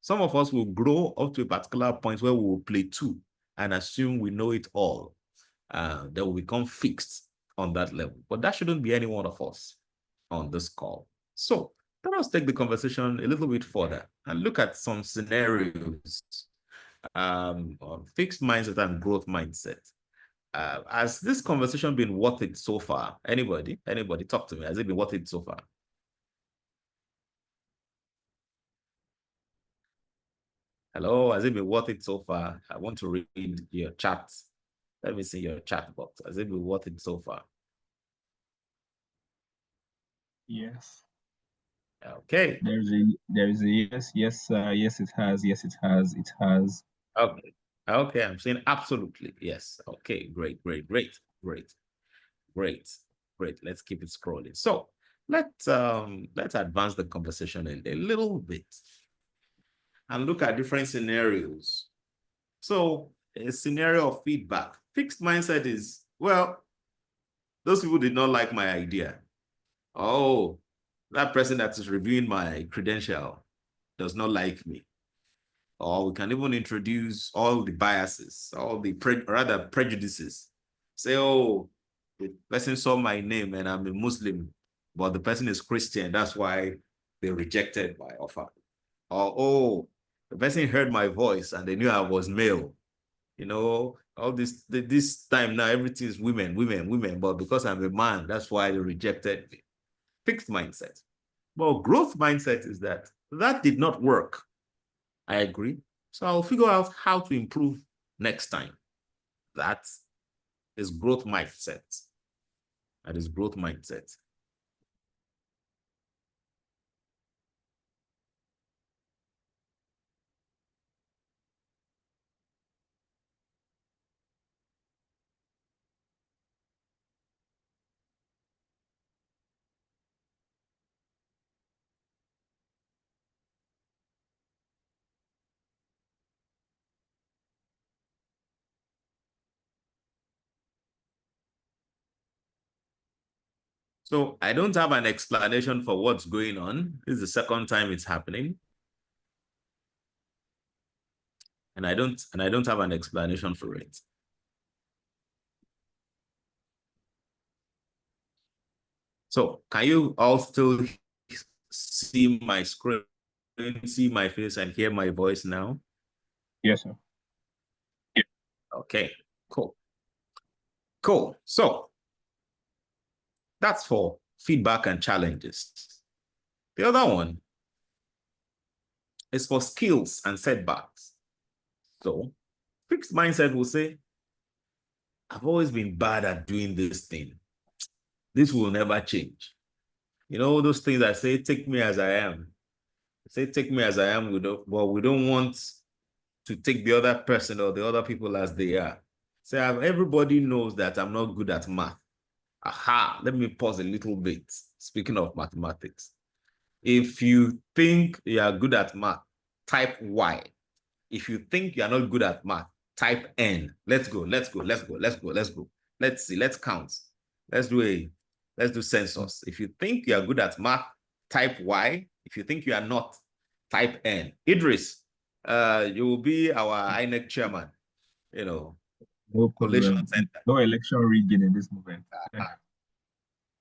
some of us will grow up to a particular point where we will plateau and assume we know it all. They will become fixed on that level. But that shouldn't be any one of us on this call. So let us take the conversation a little bit further and look at some scenarios on fixed mindset and growth mindset. Has this conversation been worth it so far? Anybody talk to me. Has it been worth it so far? Hello, has it been worth it so far? I want to read your chat. Let me see your chat box. Has it been worth it so far? Yes. Okay. There's a yes, yes, yes, it has. Yes, it has. It has. Okay. Okay, I'm saying absolutely. Yes. Okay, great. Let's keep it scrolling. So let's advance the conversation a little bit and look at different scenarios. So a scenario of feedback. Fixed mindset is, well, those people did not like my idea. Oh, that person that is reviewing my credential does not like me. Or we can even introduce all the biases, all the prejudices. Say, oh, the person saw my name and I'm a Muslim, but the person is Christian. That's why they rejected my offer. Or, oh, the person heard my voice and they knew I was male. You know, all this time now, everything is women, but because I'm a man, that's why they rejected me. Fixed mindset. Well, growth mindset is that did not work. I agree. So I'll figure out how to improve next time. That is growth mindset. That is growth mindset. So I don't have an explanation for what's going on. This is the second time it's happening. And I don't have an explanation for it. So can you all still see my screen, see my face and hear my voice now? Yes, sir. Okay, cool. So that's for feedback and challenges. The other one is for skills and setbacks. So fixed mindset will say, I've always been bad at doing this thing. This will never change. You know, those things I say, take me as I am. Say, take me as I am, but we don't want to take the other person or the other people as they are. Say, everybody knows that I'm not good at math. Aha, let me pause a little bit. Speaking of mathematics, if you think you are good at math, type Y. If you think you are not good at math, type N. Let's go. Let's see, let's count. Let's do census. If you think you are good at math, type Y. If you think you are not, type N. Idris, you will be our INEC chairman, you know. No Collation problem. center. No election rigging in this moment.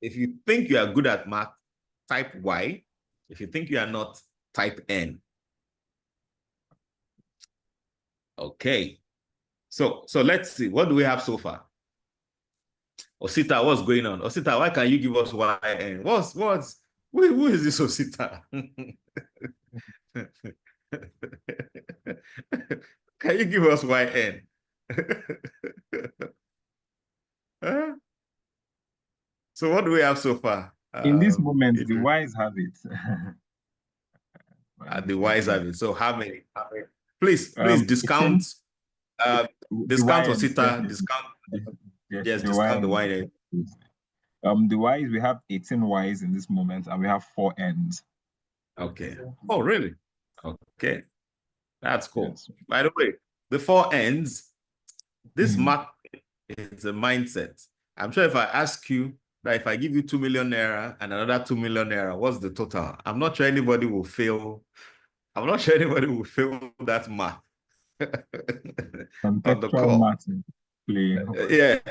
If you think you are good at math, type Y. If you think you are not, type N. Okay. So let's see. What do we have so far? Osita, what's going on? Osita, why can't you give us YN? Who is this Osita? Can you give us YN? Huh? So what do we have so far? In this moment, the wise have it. The wise have it. So how many? Please discount. Discount Osita. Discount. Yes, discount the YN. The Ys, we have 18 Ys in this moment, and we have 4 Ns. Okay. Oh, really? Okay. That's cool. Yes. By the way, the 4 Ns, this mark is a mindset. I'm sure if I ask you that if I give you 2 million naira and another 2 million naira, what's the total? I'm not sure anybody will fail. I'm not sure anybody will fail that math. On the call. Yes.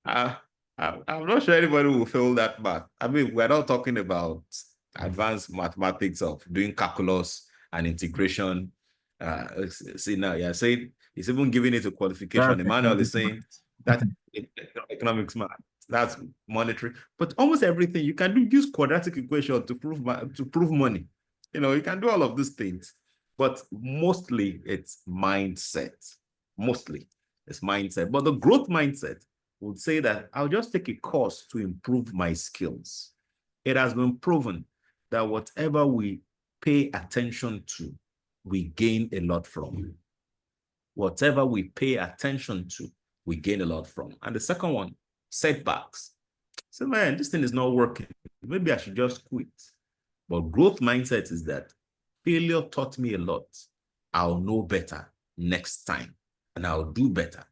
I'm not sure anybody will fail that math. I mean, we're not talking about advanced mathematics of doing calculus and integration. See now, you're saying it's even giving it a qualification. Emmanuel is saying that economics math, that's monetary. But almost everything you can do, use quadratic equation to prove money. You know, you can do all of these things, but mostly it's mindset. Mostly it's mindset. But the growth mindset would say that I'll just take a course to improve my skills. It has been proven that whatever we pay attention to, we gain a lot from. Whatever we pay attention to, we gain a lot from. And the second one, setbacks. So, man, this thing is not working. Maybe I should just quit. But growth mindset is that failure taught me a lot. I'll know better next time, and I'll do better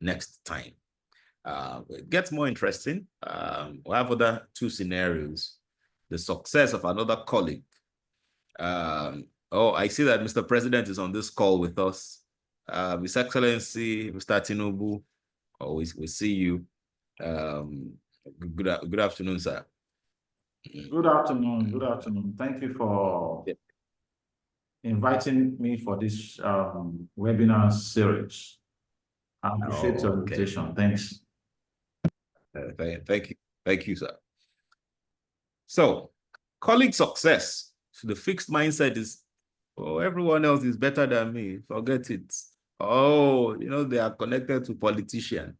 next time. It gets more interesting. We'll have other 2 scenarios. The success of another colleague. I see that Mr. President is on this call with us. His Excellency, Mr. Tinubu, we see you. Good afternoon, sir. Good afternoon. Good afternoon. Thank you for inviting me for this webinar series. I appreciate your invitation. Thanks. Thank you, sir. So, colleague success. So the fixed mindset is, oh, everyone else is better than me. Forget it. Oh, they are connected to politicians.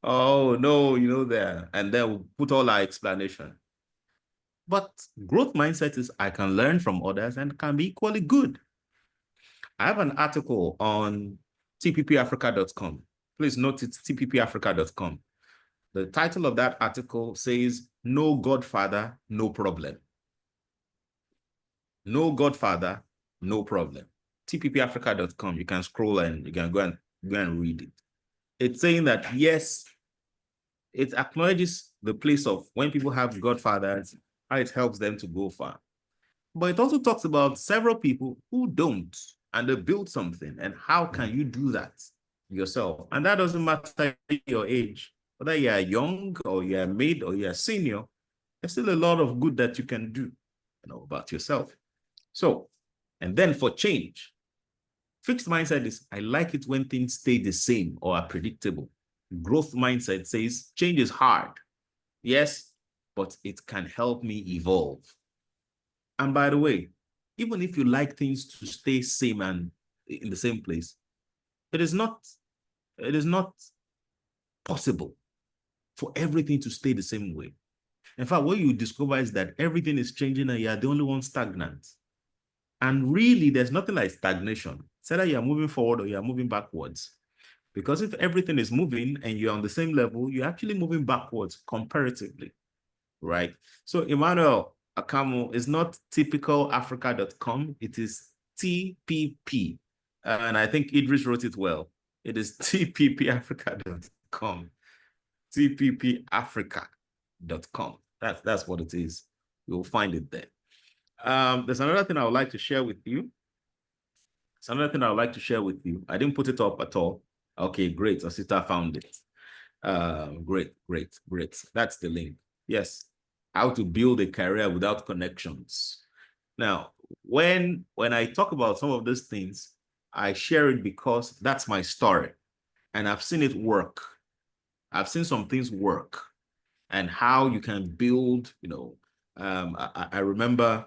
Oh, no, there. And then we'll put all our explanation. But growth mindset is I can learn from others and can be equally good. I have an article on tppafrica.com. Please note it's tppafrica.com. The title of that article says, No Godfather, No Problem. No Godfather, No Problem. tppafrica.com. You can scroll and you can go and read it. It's saying that, yes, it acknowledges the place of when people have godfathers, how it helps them to go far. But it also talks about several people who don't, and they build something, and how can you do that yourself? And that doesn't matter your age, whether you are young or you are mid or you are senior, there's still a lot of good that you can do, about yourself. So, and then for change, fixed mindset is, I like it when things stay the same or are predictable. Growth mindset says change is hard, yes, but it can help me evolve. And by the way, even if you like things to stay same and in the same place, it is not possible for everything to stay the same way. In fact, what you discover is that everything is changing and you are the only one stagnant. And really, there's nothing like stagnation. It's either you're moving forward or you're moving backwards. Because if everything is moving and you're on the same level, you're actually moving backwards comparatively, right? So Emmanuel Akamo is not typicalafrica.com. It is TPP. And I think Idris wrote it well. It is tppafrica.com. tppafrica.com. That's what it is. You'll find it there. There's another thing I would like to share with you. It's another thing I'd like to share with you. I didn't put it up at all. Okay, great. Asita found it. Great. That's the link. Yes. How to build a career without connections. Now, when I talk about some of these things, I share it because that's my story. And I've seen it work. I've seen some things work and how you can build, I remember,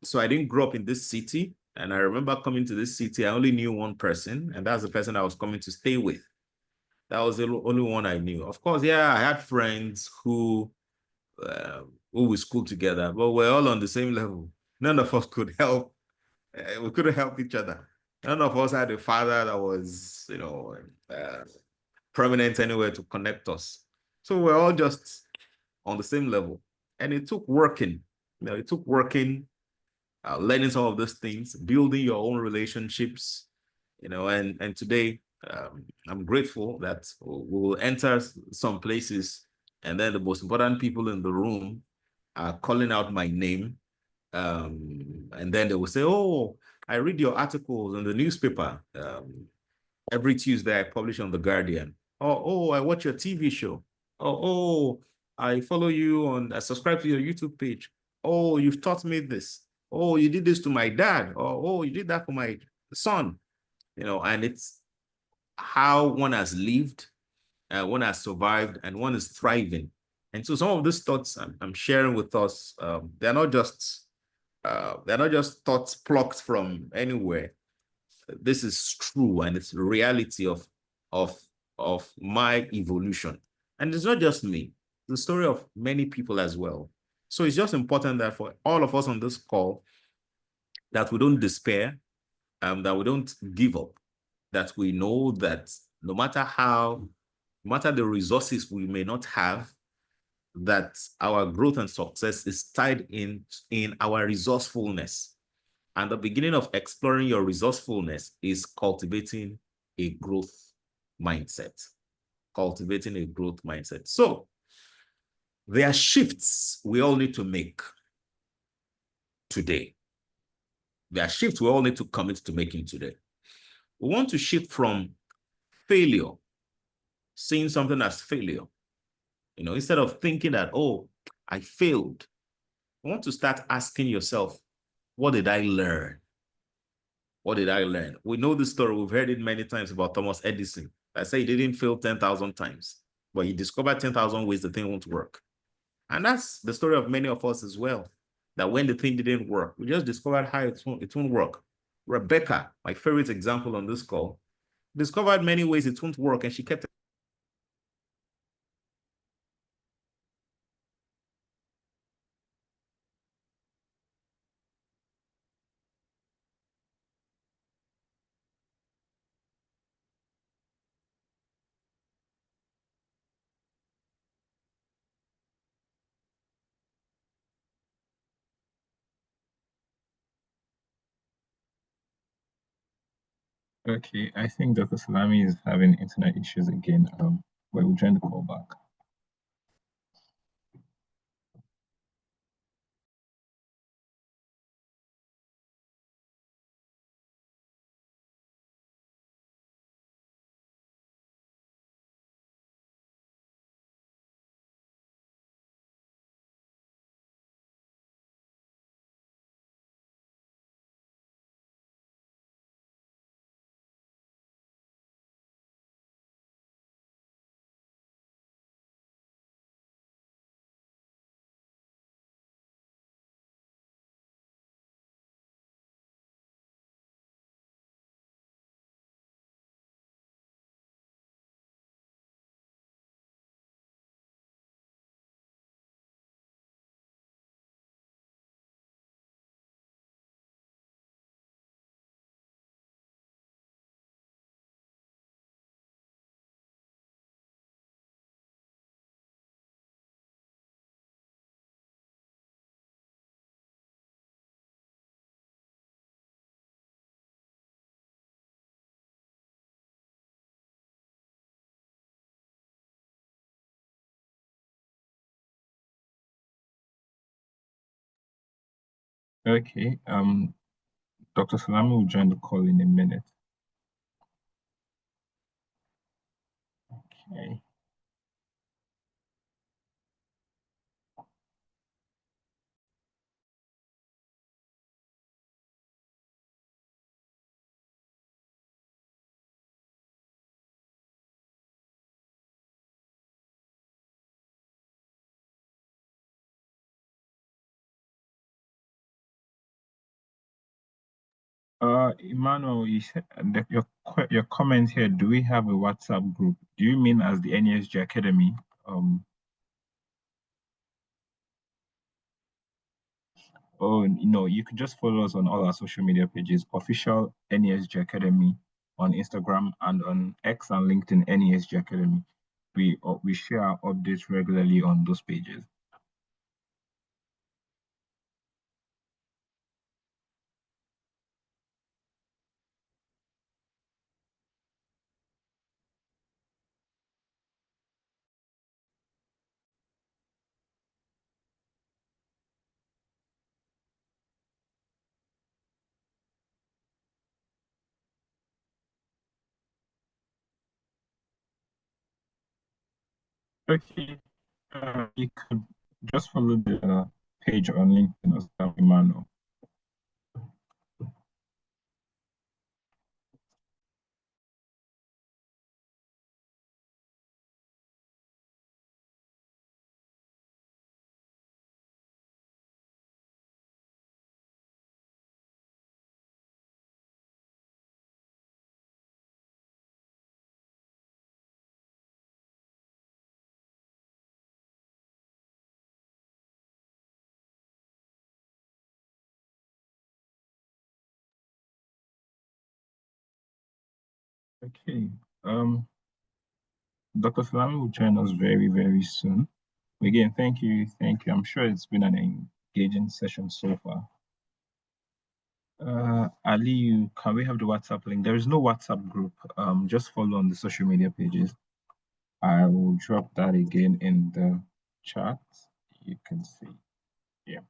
so I didn't grow up in this city. And I remember coming to this city, I only knew one person, and that's the person I was coming to stay with. That was the only one I knew. Of course, yeah, I had friends who we schooled together, but we're all on the same level. None of us could help. We couldn't help each other. None of us had a father that was, prominent anywhere to connect us. So we're all just on the same level. And it took working. It took working, learning some of those things, building your own relationships, and today I'm grateful that we will enter some places and then the most important people in the room are calling out my name. And then they will say, oh, I read your articles in the newspaper. Every Tuesday I publish on The Guardian. Oh, I watch your TV show. Oh, I follow you I subscribe to your YouTube page. Oh, you've taught me this. Oh, you did this to my dad. Oh, you did that for my son. And it's how one has lived, one has survived, and one is thriving. And so some of these thoughts I'm sharing with us, they're not just thoughts plucked from anywhere. This is true, and it's the reality of my evolution. And it's not just me, the story of many people as well. So it's just important that for all of us on this call, that we don't despair, that we don't give up, that we know that no matter the resources we may not have, that our growth and success is tied in our resourcefulness. And the beginning of exploring your resourcefulness is cultivating a growth mindset. Cultivating a growth mindset. So there are shifts we all need to make today. There are shifts we all need to commit to making today. We want to shift from failure, seeing something as failure. Instead of thinking that, oh, I failed, I want to start asking yourself, what did I learn? What did I learn? We know the story. We've heard it many times about Thomas Edison. I say he didn't fail 10,000 times, but he discovered 10,000 ways the thing won't work. And that's the story of many of us as well, that when the thing didn't work, we just discovered how it won't work. Rebecca, my favorite example on this call, discovered many ways it won't work, and she kept it. Okay, I think Dr. Salami is having internet issues again. We'll join the call back. Okay, Dr. Salami will join the call in a minute. Okay. Emmanuel, your comment here, do we have a WhatsApp group? Do you mean as the NESG Academy? Oh, no, you could just follow us on all our social media pages, official NESG Academy on Instagram and on X and LinkedIn, NESG Academy. We share our updates regularly on those pages. Okay, you could just follow the page on LinkedIn as Emmanuel. Okay. Dr. Salami will join us very, very soon. Again, thank you. Thank you. I'm sure it's been an engaging session so far. Ali, can we have the WhatsApp link? There is no WhatsApp group. Just follow on the social media pages. I will drop that again in the chat. You can see. Yeah.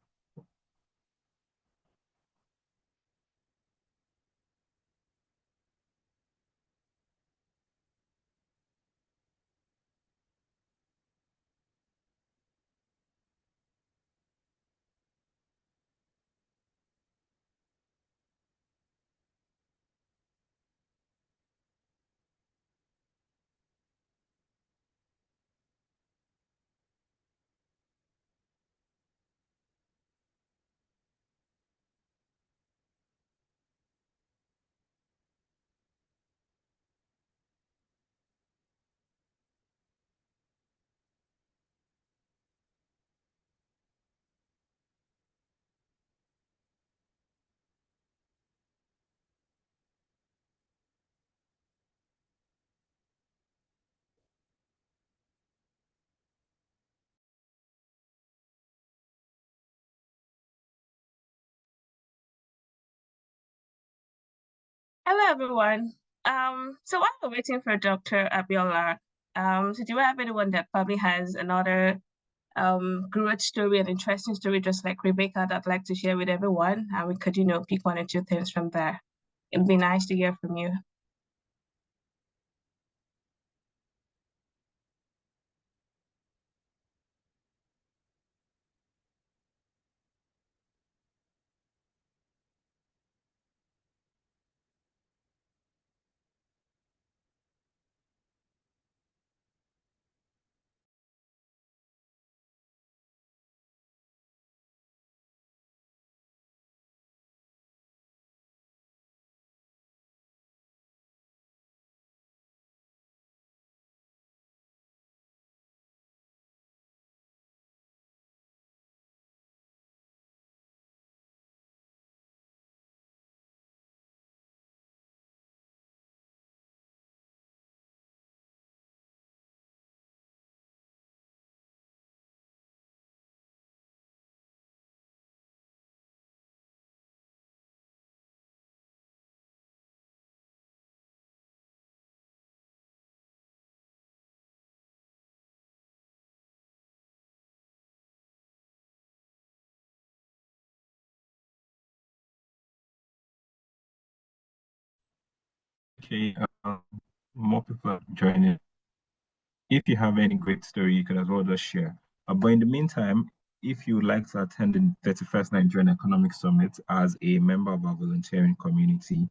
Hello, everyone. So while we're waiting for Dr. Abiola, so do you have anyone that probably has another growth story, an interesting story, just like Rebecca, that I'd like to share with everyone? And we could, pick one or two things from there. It'd be nice to hear from you. Okay, more people are joining. If you have any great story, you could as well just share. But in the meantime, if you would like to attend the 31st Nigerian Economic Summit as a member of our volunteering community,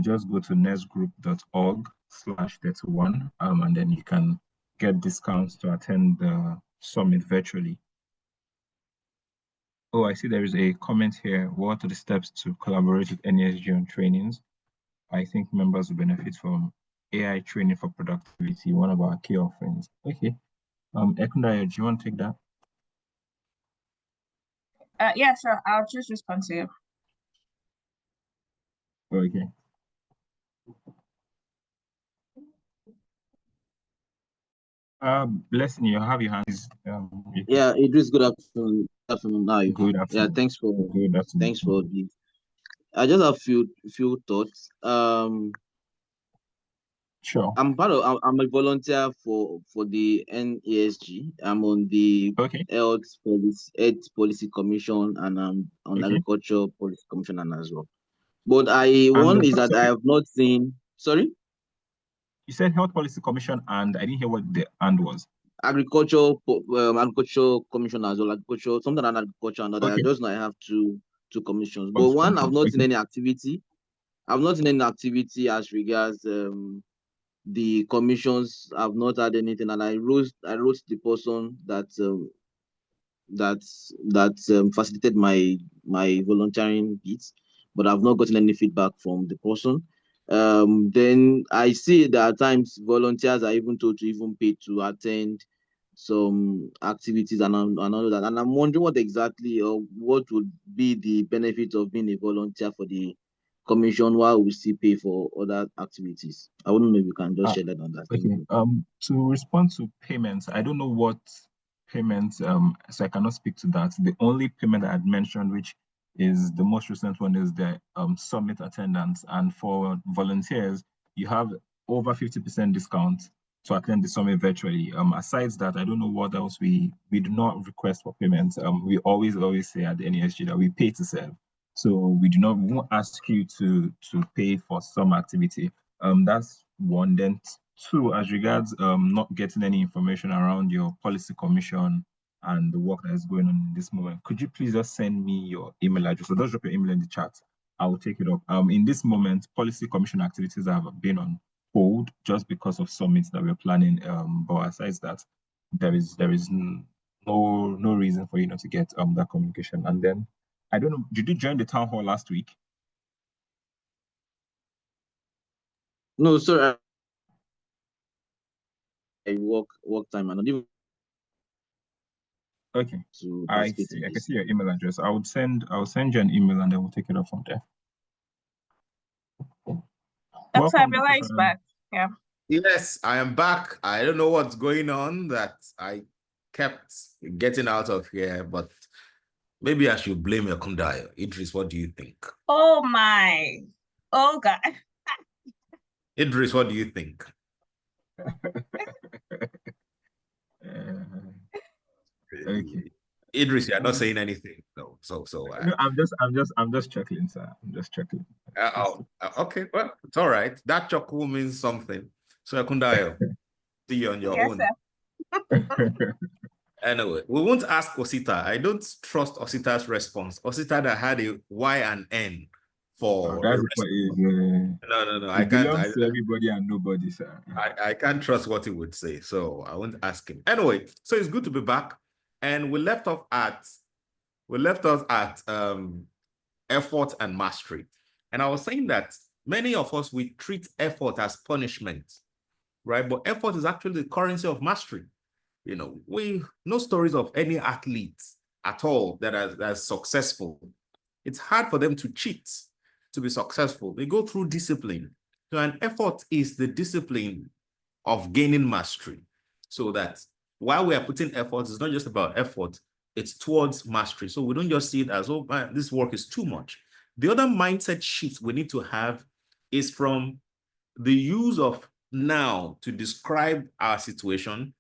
just go to nesgroup.org/31, and then you can get discounts to attend the summit virtually. Oh, I see there is a comment here. What are the steps to collaborate with NESG on trainings? I think members will benefit from AI training for productivity, one of our key offerings. Okay. Ekundaya, do you want to take that? Yeah, sure. I'll just respond to you. Okay. Blessing, you have your hands. Yeah, Idris, good afternoon. Good afternoon. How are you? Good afternoon. Yeah, thanks for Good afternoon. thanks for the. I just have few thoughts. Sure. I'm a volunteer for the NESG. I'm on the Health Policy Commission, and I'm on Agriculture Policy Commission as well. But one is that I have not seen. Sorry. You said Health Policy Commission, and I didn't hear what the "and" was. Agriculture Commission as well. Agriculture, something on agriculture, and I just know I have two commissions. But one, I've not seen any activity. I've not seen any activity as regards the commissions. I've not had anything, and I wrote the person that facilitated my volunteering bits, but I've not gotten any feedback from the person. Then I see that at times volunteers are even told to even pay to attend some activities and all that. And I'm wondering what exactly or what would be the benefit of being a volunteer for the commission while we still pay for other activities. I wouldn't know if you can just share that on that. Okay. To respond to payments, I don't know what payments, so I cannot speak to that. The only payment I had mentioned, which is the most recent one, is the summit attendance. And for volunteers, you have over 50% discount to attend the summit virtually. Aside that, I don't know what else we do not request for payments. We always say at the NESG that we pay to serve. So we won't ask you to pay for some activity. That's one. Then two, as regards not getting any information around your policy commission and the work that is going on in this moment, could you please just send me your email address? So just drop your email in the chat. I will take it up. In this moment, policy commission activities have been on hold just because of summits that we're planning. But aside that, there is no reason for you not to get that communication. And then I don't know, did you join the town hall last week? No, sir. I work time and not even. Okay. I see. I can see your email address. I'll send you an email and then we'll take it up from there. Dr. Abiola is back. Yeah. Yes, I am back. I don't know what's going on that I kept getting out of here, but maybe I should blame your Kundayo. Idris, what do you think? Oh my. Oh God. Idris, what do you think? Okay. Idris, you're not saying anything. No, no, I'm just chuckling, sir. I'm just chuckling. Okay. Well, it's all right. That chuckle means something. So Kundayo, see you on your own. Anyway, we won't ask Osita. I don't trust Osita's response. Osita that had a Y and N for no. I can't. Belongs to everybody and nobody, sir. I can't trust what he would say, so I won't ask him. Anyway, so it's good to be back, and we left us at effort and mastery, and I was saying that many of us we treat effort as punishment, right? But effort is actually the currency of mastery. You know, we know stories of any athlete at all that is successful. It's hard for them to cheat to be successful. They go through discipline. So an effort is the discipline of gaining mastery. So that while we are putting effort, it's not just about effort, it's towards mastery. So we don't just see it as, oh, man, this work is too much. The other mindset shift we need to have is from the use of now to describe our situation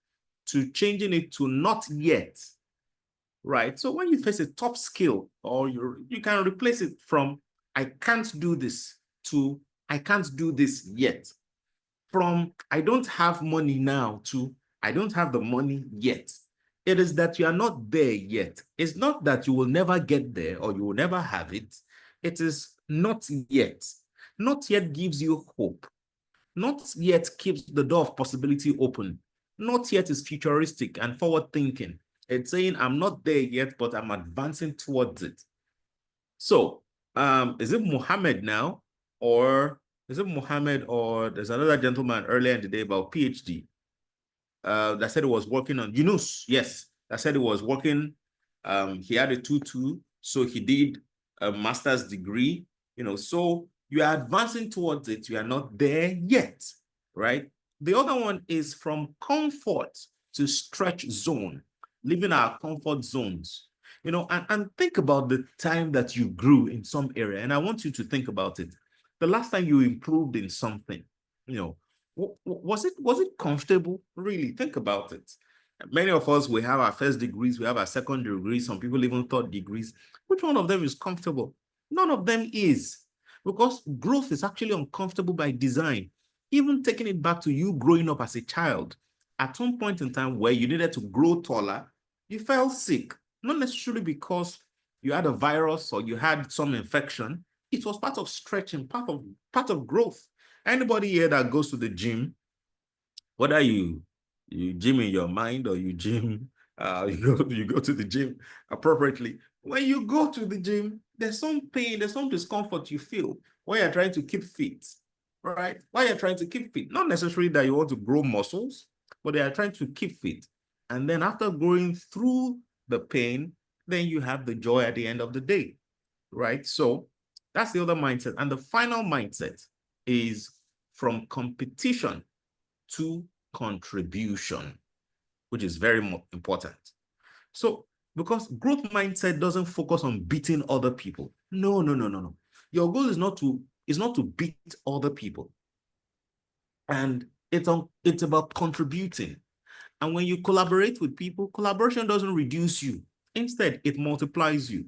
to changing it to not yet, right? So when you face a top skill, or you can replace it from I can't do this to I can't do this yet. From I don't have money now to I don't have the money yet. It is that you are not there yet. It's not that you will never get there or you will never have it. It is not yet. Not yet gives you hope. Not yet keeps the door of possibility open. Not yet is futuristic and forward thinking. It's saying, I'm not there yet, but I'm advancing towards it. So, is it Muhammad now? Or is it Muhammad, or there's another gentleman earlier in the day about PhD that said he was working on Yunus? Yes, that said he was working. He had a 2-2, so he did a master's degree. So you are advancing towards it. You are not there yet, right? The other one is from comfort to stretch zone, leaving our comfort zones. And think about the time that you grew in some area. And I want you to think about it. The last time you improved in something, was it comfortable? Really, think about it. Many of us, we have our first degrees, we have our second degrees, some people even third degrees. Which one of them is comfortable? None of them is, because growth is actually uncomfortable by design. Even taking it back to you growing up as a child, at some point in time where you needed to grow taller, you fell sick, not necessarily because you had a virus or you had some infection. It was part of stretching, part of growth. Anybody here that goes to the gym, whether you gym in your mind or you gym, you go to the gym appropriately. When you go to the gym, there's some pain, there's some discomfort you feel when you're trying to keep fit, right? Why you're trying to keep fit, not necessarily that you want to grow muscles, but they are trying to keep fit. And then after going through the pain, then you have the joy at the end of the day, right? So that's the other mindset. And the final mindset is from competition to contribution, which is very important. So, because growth mindset doesn't focus on beating other people. No. Your goal is not to beat other people. And it's about contributing. And when you collaborate with people, collaboration doesn't reduce you. Instead, it multiplies you.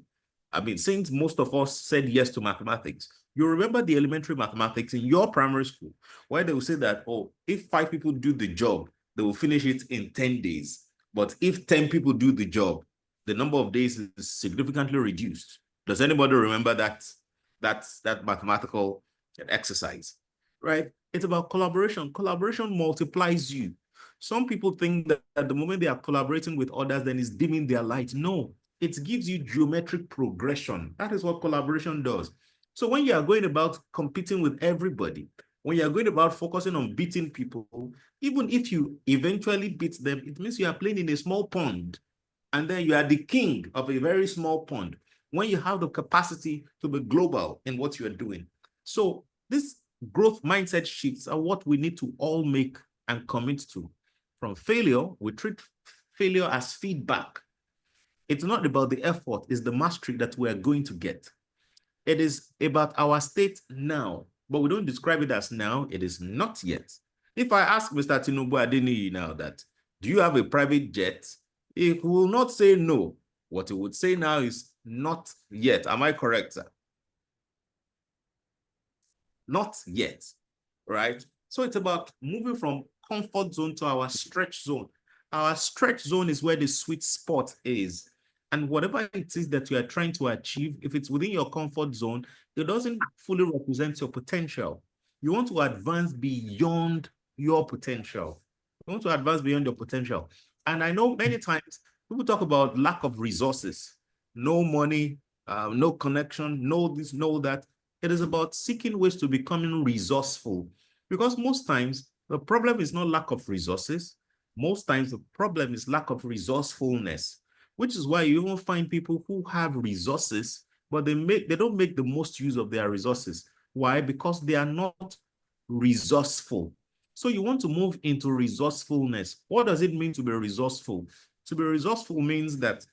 I mean, since most of us said yes to mathematics, you remember the elementary mathematics in your primary school, where they will say that, oh, if 5 people do the job, they will finish it in 10 days. But if 10 people do the job, the number of days is significantly reduced. Does anybody remember that mathematical exercise, right? It's about collaboration. Collaboration multiplies you. Some people think that at the moment they are collaborating with others, then it's dimming their light. No, it gives you geometric progression. That is what collaboration does. So when you are going about competing with everybody, when you are going about focusing on beating people, even if you eventually beat them, it means you are playing in a small pond, and then you are the king of a very small pond when you have the capacity to be global in what you are doing. So this growth mindset shifts are what we need to all make and commit to. From failure, we treat failure as feedback. It's not about the effort, it's the mastery that we are going to get. It is about our state now, but we don't describe it as now. It is not yet. If I ask Mr. Tinubu Adeniyi now that, do you have a private jet? He will not say no. What he would say now is not yet. Am I correct, sir? Not yet, right? So it's about moving from comfort zone to our stretch zone. Our stretch zone is where the sweet spot is. And whatever it is that you are trying to achieve, if it's within your comfort zone, it doesn't fully represent your potential. You want to advance beyond your potential. You want to advance beyond your potential. And I know many times people talk about lack of resources, no money, no connection, no this, no that. It is about seeking ways to becoming resourceful. Because most times the problem is not lack of resources. Most times the problem is lack of resourcefulness, which is why you even find people who have resources, but they don't make the most use of their resources. Why? Because they are not resourceful. So you want to move into resourcefulness. What does it mean to be resourceful? To be resourceful means that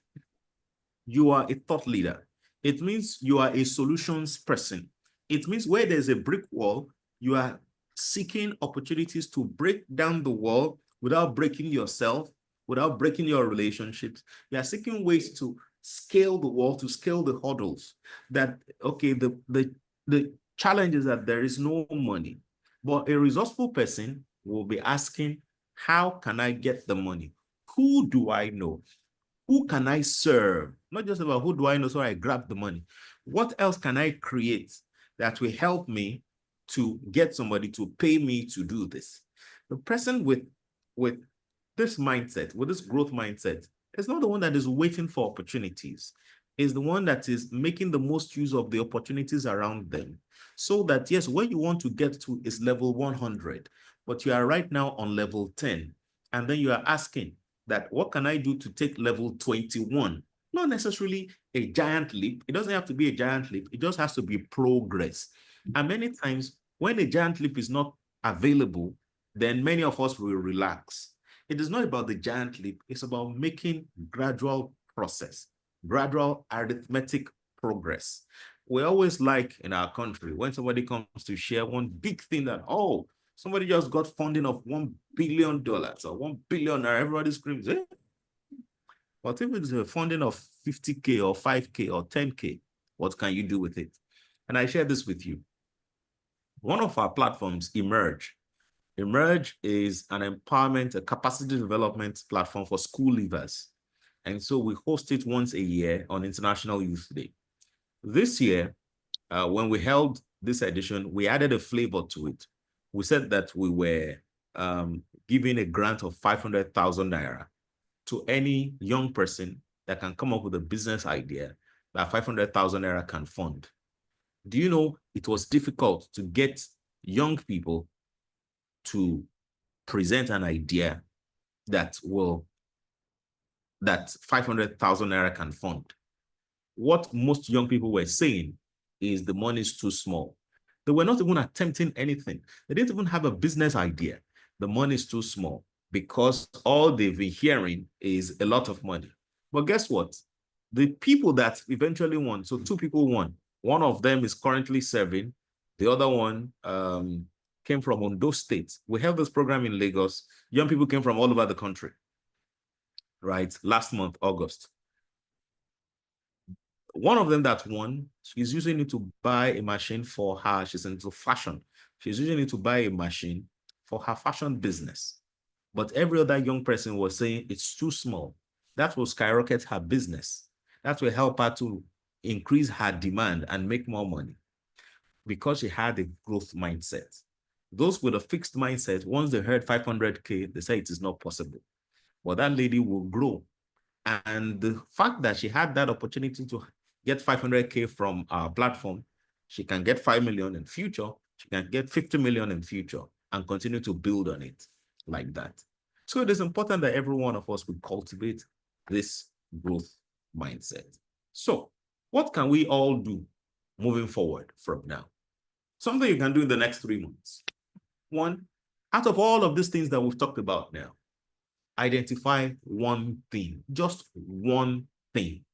you are a thought leader. It means you are a solutions person. It means where there's a brick wall, you are seeking opportunities to break down the wall without breaking yourself, without breaking your relationships. You are seeking ways to scale the wall, to scale the hurdles. That, okay, the challenge is that there is no money. But a resourceful person will be asking, how can I get the money? Who do I know? Who can I serve? Not just about who do I know so I grab the money. What else can I create that will help me to get somebody to pay me to do this? The person with this mindset, with this growth mindset, is not the one that is waiting for opportunities. Is the one that is making the most use of the opportunities around them. So that, yes, where you want to get to is level 100, but you are right now on level 10. And then you are asking that, what can I do to take level 21? Not necessarily a giant leap. It doesn't have to be a giant leap. It just has to be progress. And many times when a giant leap is not available, then many of us will relax. It is not about the giant leap. It's about making gradual process, gradual arithmetic progress. We always like in our country, when somebody comes to share one big thing that, oh, somebody just got funding of $1 billion or 1 billion, everybody screams, eh? But if it's a funding of 50K or 5K or 10K, what can you do with it? And I share this with you. One of our platforms, Emerge. Emerge is an empowerment, a capacity development platform for school leavers. And so we host it once a year on International Youth Day. This year, when we held this edition, we added a flavor to it. We said that we were giving a grant of 500,000 naira to any young person that can come up with a business idea that 500,000 naira can fund. Do you know it was difficult to get young people to present an idea that 500,000 naira can fund? What most young people were saying is the money is too small. They were not even attempting anything. They didn't even have a business idea. The money is too small because all they've been hearing is a lot of money. But guess what? The people that eventually won, so 2 people won. One of them is currently serving. The other one came from Ondo State. We held this program in Lagos. Young people came from all over the country, right? Last month, August. One of them that won, she's using it to buy a machine for her. She's into fashion. She's using it to buy a machine for her fashion business. But every other young person was saying it's too small. That will skyrocket her business. That will help her to increase her demand and make more money because she had a growth mindset. Those with a fixed mindset, once they heard 500K, they say it is not possible. But that lady will grow. And the fact that she had that opportunity to get 500K from our platform, she can get 5 million in future, she can get 50 million in future and continue to build on it like that. So it is important that every one of us will cultivate this growth mindset. So what can we all do moving forward from now? Something you can do in the next 3 months. One, out of all of these things that we've talked about now, identify one thing, just one thing.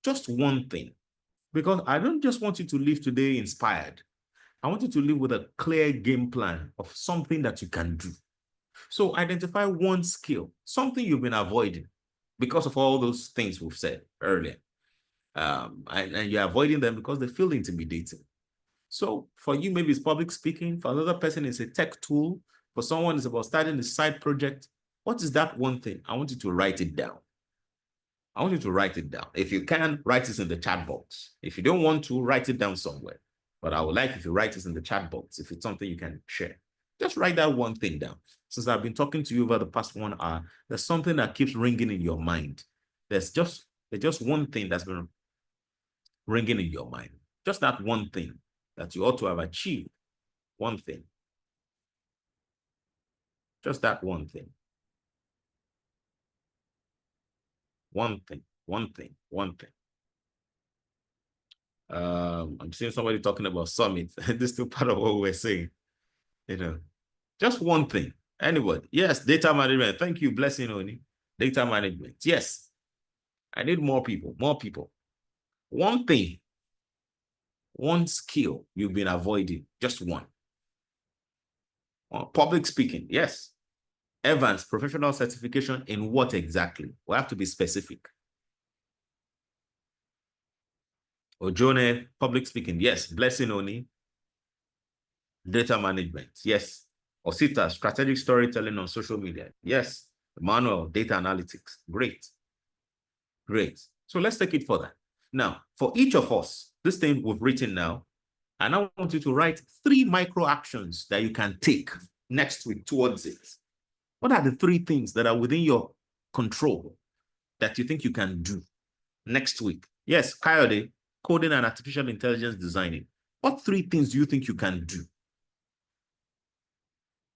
Just one thing. Because I don't just want you to live today inspired. I want you to live with a clear game plan of something that you can do. So identify one skill, something you've been avoiding because of all those things we've said earlier. And you're avoiding them because they feel intimidating. So for you, maybe it's public speaking. For another person, it's a tech tool. For someone, it's about starting a side project. What is that one thing? I want you to write it down. I want you to write it down. If you can, write it in the chat box. If you don't want to, write it down somewhere. But I would like if you write it in the chat box, if it's something you can share. Just write that one thing down. Since I've been talking to you over the past 1 hour, there's something that keeps ringing in your mind. There's just one thing that's been ringing in your mind. Just that one thing that you ought to have achieved. One thing. Just that one thing. One thing, one thing, one thing. I'm seeing somebody talking about summit. This is still part of what we're saying. Just one thing. Anybody? Yes, data management. Thank you, Blessing Oni. Data management. Yes. I need more people, more people. One thing, one skill you've been avoiding, just one. Public speaking, yes. Evans, professional certification in what exactly? We have to be specific. Ojone, public speaking, yes. Blessing Oni, Data management, yes. Osita, strategic storytelling on social media, yes. Emmanuel, data analytics, great. Great. So let's take it further. Now, for each of us, this thing we've written now, and I want you to write 3 micro actions that you can take next week towards it. What are the 3 things that are within your control that you think you can do next week? Yes, Coyote, coding and artificial intelligence designing. What 3 things do you think you can do?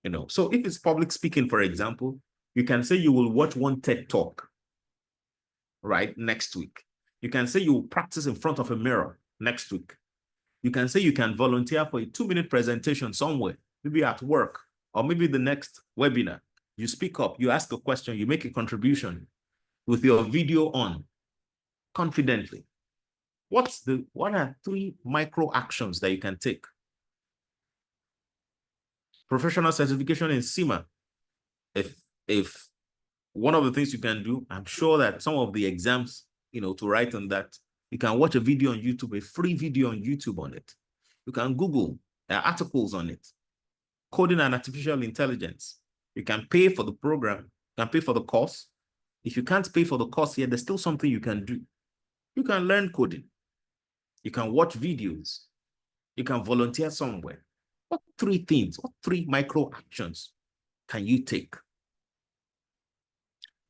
You know, so if it's public speaking, for example, you can say you will watch one TED Talk, right, next week. You can say you will practice in front of a mirror next week. You can say you can volunteer for a 2-minute presentation somewhere, maybe at work, or maybe the next webinar. You speak up, you ask a question, you make a contribution with your video on confidently. What are 3 micro actions that you can take? Professional certification in SEMA. If one of the things you can do, I'm sure that some of the exams, you know, to write on that, you can watch a video on YouTube, a free video on YouTube on it. You can Google articles on it. Coding and artificial intelligence. You can pay for the program, you can pay for the course. If you can't pay for the course yet, there's still something you can do. You can learn coding. You can watch videos. You can volunteer somewhere. What 3 things, what 3 micro actions can you take?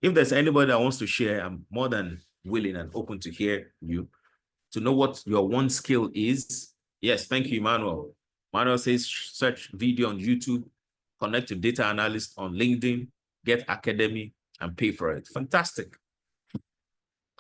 If there's anybody that wants to share, I'm more than willing and open to hear you, to know what your one skill is. Yes, thank you, Emmanuel. Emmanuel says, search video on YouTube, connect to data analyst on LinkedIn, get academy, and pay for it. Fantastic.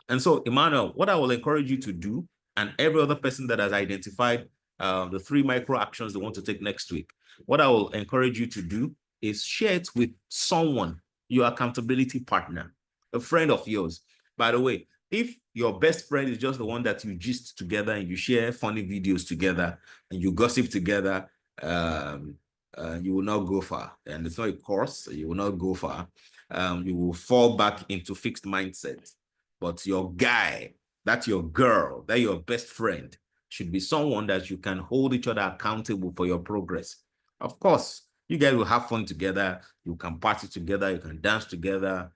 And so, Emmanuel, what I will encourage you to do, and every other person that has identified the 3 micro actions they want to take next week, what I will encourage you to do is share it with someone, your accountability partner, a friend of yours. By the way, if your best friend is just the one that you gist together and you share funny videos together and you gossip together, you will not go far. And it's not a course, you will not go far. You will fall back into fixed mindset. But your guy, that's your girl, that's your best friend, should be someone that you can hold each other accountable for your progress. Of course, you guys will have fun together. You can party together. You can dance together.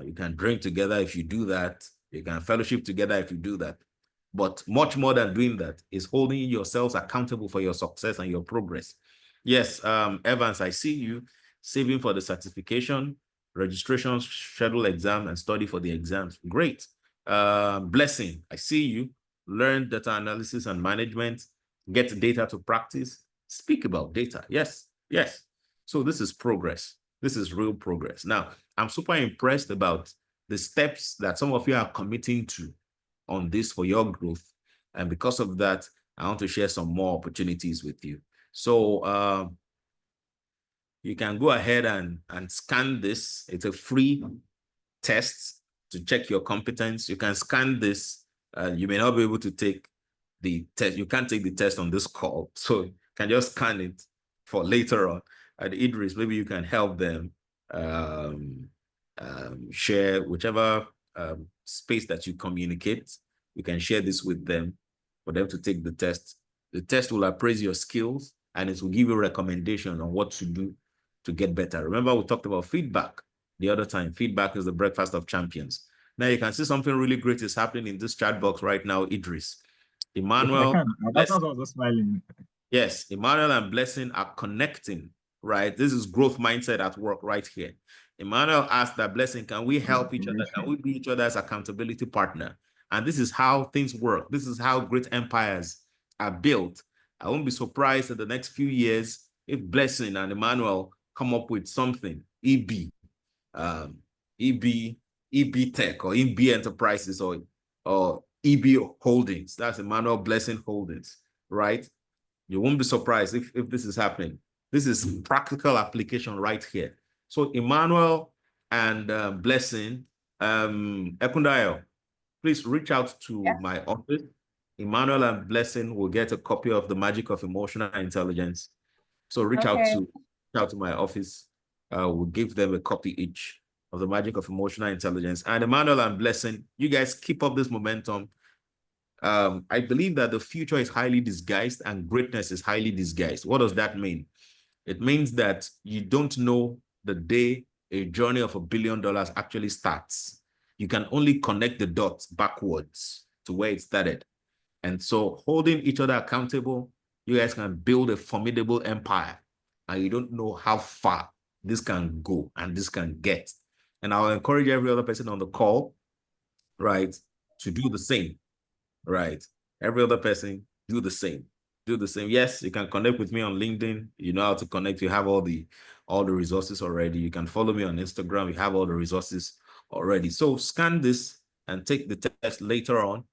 You can drink together if you do that. You can fellowship together if you do that. But much more than doing that is holding yourselves accountable for your success and your progress. Yes, Evans, I see you saving for the certification, registration, schedule exam, and study for the exams. Great. Blessing, I see you. Learn data analysis and management, get data to practice, speak about data. Yes, yes. So this is progress. This is real progress. Now, I'm super impressed about the steps that some of you are committing to on this for your growth. And because of that, I want to share some more opportunities with you. So you can go ahead and scan this. It's a free test to check your competence. You can scan this. You may not be able to take the test. You can't take the test on this call. So you can just scan it for later on. At Idris, maybe you can help them share whichever space that you communicate. You can share this with them for them to take the test. The test will appraise your skills and it will give you a recommendation on what to do to get better. Remember, we talked about feedback the other time. Feedback is the breakfast of champions. Now you can see something really great is happening in this chat box right now, Idris. Emmanuel. That's why I was smiling. Yes, Emmanuel and Blessing are connecting, right? This is growth mindset at work right here. Emmanuel asked that Blessing, can we help each other? Can we be each other's accountability partner? And this is how things work. This is how great empires are built. I won't be surprised in the next few years if Blessing and Emmanuel come up with something, EB Tech or EB Enterprises or EB Holdings. That's Emmanuel Blessing Holdings, right? You won't be surprised if this is happening. This is practical application right here. So Emmanuel and Blessing, Ekundayo, please reach out to my office. Emmanuel and Blessing will get a copy of The Magic of Emotional Intelligence. So reach out to my office. We'll give them a copy each of The Magic of Emotional Intelligence. And Emmanuel and Blessing, you guys keep up this momentum. I believe that the future is highly disguised and greatness is highly disguised. What does that mean? It means that you don't know the day a journey of $1 billion actually starts. You can only connect the dots backwards to where it started. And so holding each other accountable, you guys can build a formidable empire. And you don't know how far this can go and this can get. And I'll encourage every other person on the call, right, to do the same, right? Every other person, do the same. Do the same. Yes, you can connect with me on LinkedIn. You know how to connect. You have all the resources already. You can follow me on Instagram. You have all the resources already. So scan this and take the test later on.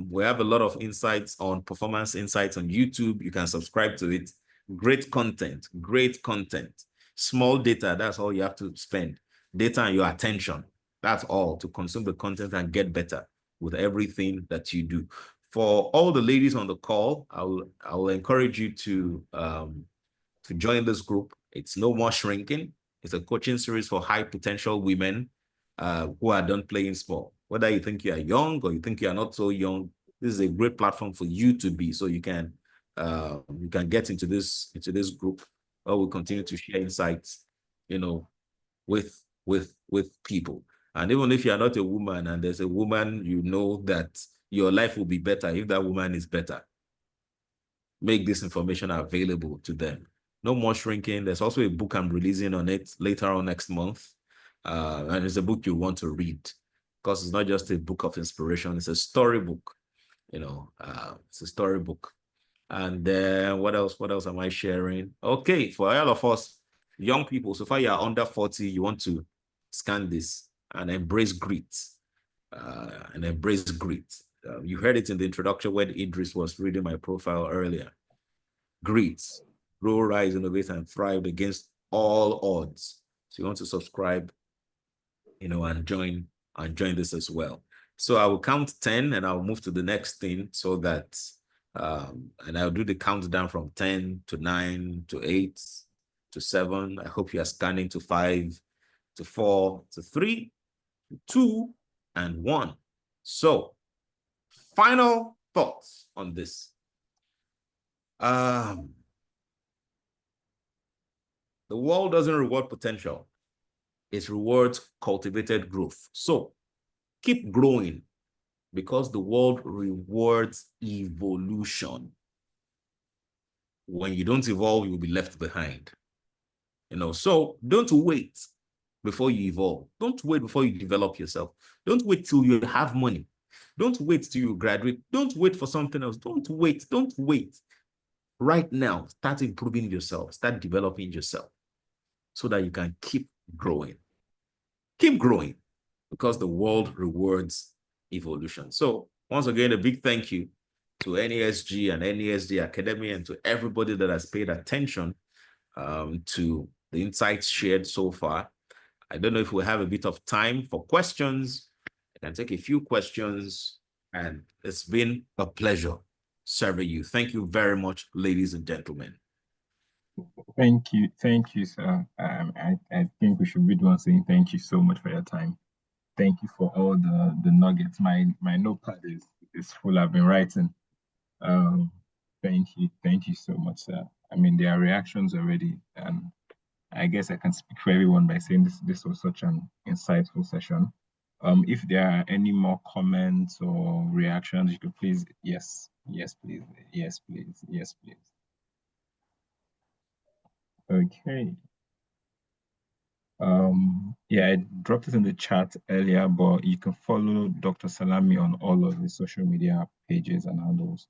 We have a lot of insights on performance insights on YouTube. You can subscribe to it. Great content, great content. Small data, that's all you have to spend. Data and your attention. That's all to consume the content and get better with everything that you do. For all the ladies on the call, I will encourage you to join this group. It's No More Shrinking. It's a coaching series for high potential women who are done playing small. Whether you think you are young or you think you are not so young, this is a great platform for you to be. So you can get into this group where we'll continue to share insights, you know, with people. And even if you're not a woman and there's a woman, you know that your life will be better if that woman is better. Make this information available to them. No More Shrinking. There's also a book I'm releasing on it later on next month. And it's a book you want to read because it's not just a book of inspiration. It's a storybook, you know, it's a storybook. And then what else am I sharing? Okay, for all of us young people, so far you're under 40, you want to scan this and embrace grit. You heard it in the introduction when Idris was reading my profile earlier. Grit, grow, rise, innovate, and thrive against all odds. So you want to subscribe, you know, and join this as well. So I will count 10 and I'll move to the next thing so that and I'll do the countdown from 10 to 9 to 8 to 7. I hope you are scanning to 5 to 4 to 3 to 2 and 1. So final thoughts on this. The world doesn't reward potential. It rewards cultivated growth. So keep growing because the world rewards evolution. When you don't evolve, you'll be left behind. You know, so don't wait before you evolve. Don't wait before you develop yourself. Don't wait till you have money. Don't wait till you graduate. Don't wait for something else. Don't wait. Don't wait. Right now, start improving yourself. Start developing yourself so that you can keep growing. Keep growing because the world rewards evolution. So once again, a big thank you to NESG and NESG Academy and to everybody that has paid attention to the insights shared so far. I don't know if we have a bit of time for questions. I can take a few questions, and it's been a pleasure serving you. Thank you very much, ladies and gentlemen. Thank you, sir. I think we should be the one saying thank you so much for your time. Thank you for all the nuggets. My notepad is full. I've been writing. Thank you so much, sir. I mean, there are reactions already, and I guess I can speak for everyone by saying this was such an insightful session. If there are any more comments or reactions, you could please, yes, please. Okay. Yeah, I dropped it in the chat earlier, but you can follow Dr. Salami on all of his social media pages and handles.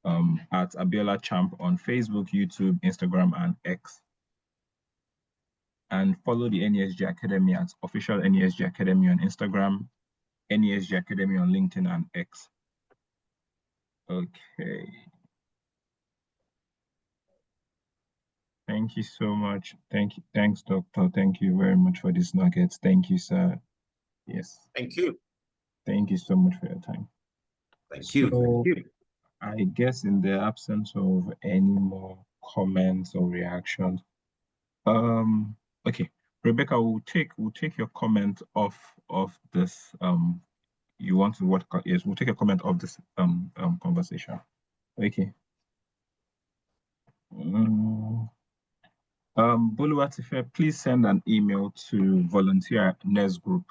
At Abiola Champ on Facebook, YouTube, Instagram, and X. And follow the NESG Academy at official NESG Academy on Instagram, NESG Academy on LinkedIn and X. Okay. Thank you so much. Thanks, Doctor. Thank you very much for these nuggets. Thank you, sir. Yes. Thank you. Thank you so much for your time. Thank you. I guess in the absence of any more comments or reactions, okay, Rebecca, we'll take your comment off this you want to what? Yes, we'll take a comment of this conversation. Okay. Boluwatife, please send an email to volunteer@NESG group.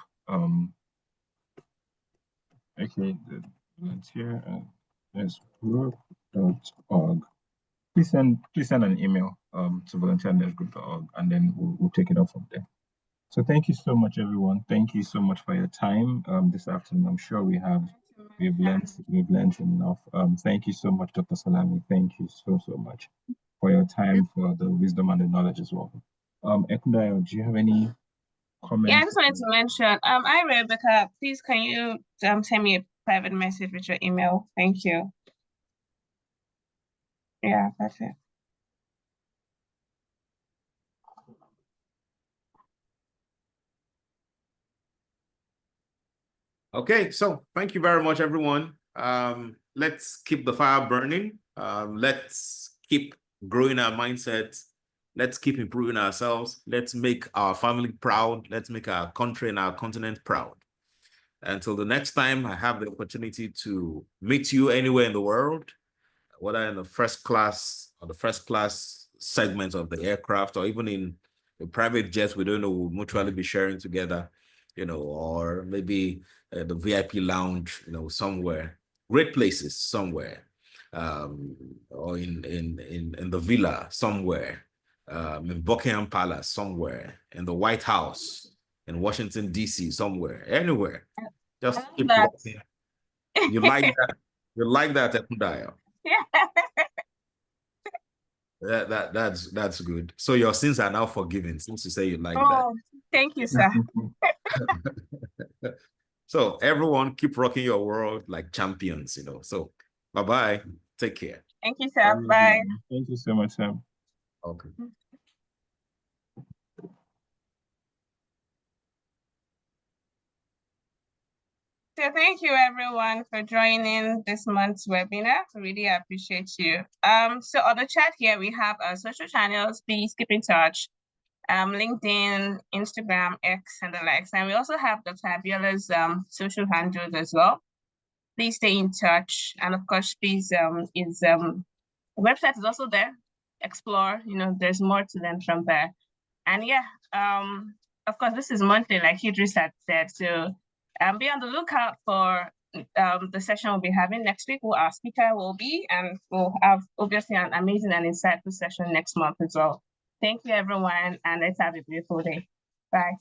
Okay, the volunteer@nesgroup.org. Please send an email to volunteer@nesgroup.org, and then we'll take it up from there. So thank you so much, everyone. Thank you so much for your time this afternoon. I'm sure we've learned enough. Thank you so much, Dr. Salami. Thank you so much for your time, for the wisdom and the knowledge as well. Ekundayo, do you have any comments? Yeah, I just wanted to mention, hi Rebecca, please can you send me a private message with your email? Thank you. Yeah, that's it. Okay, so thank you very much, everyone. Let's keep the fire burning. Let's keep growing our mindsets. Let's keep improving ourselves. Let's make our family proud. Let's make our country and our continent proud. Until the next time I have the opportunity to meet you anywhere in the world, whether in the first class or the first class segment of the aircraft, or even in a private jet, we don't know, we'll mutually be sharing together, or maybe the VIP lounge, somewhere, great places somewhere, or in the villa somewhere, in Buckingham Palace somewhere, in the White House, in Washington, D.C. somewhere, anywhere. Just keep walking. You like that? You like that, Ekundayo? That's good. So your sins are now forgiven, since you say you like that. Thank you, sir. So everyone keep rocking your world like champions, So bye-bye. Take care. Thank you, sir. Bye. Thank you so much, Sam. Okay. So thank you everyone for joining this month's webinar. We really appreciate you. So on the chat here, we have our social channels. Please keep in touch. LinkedIn, Instagram, X, and the likes. And we also have Dr. Abiola's social handles as well. Please stay in touch. And of course, please, the website is also there. Explore, there's more to learn from there. And yeah, of course, this is monthly, like Idris had said. So be on the lookout for the session we'll be having next week, who our speaker will be, and we'll have obviously an amazing and insightful session next month as well. Thank you, everyone, and let's have a beautiful day. Bye.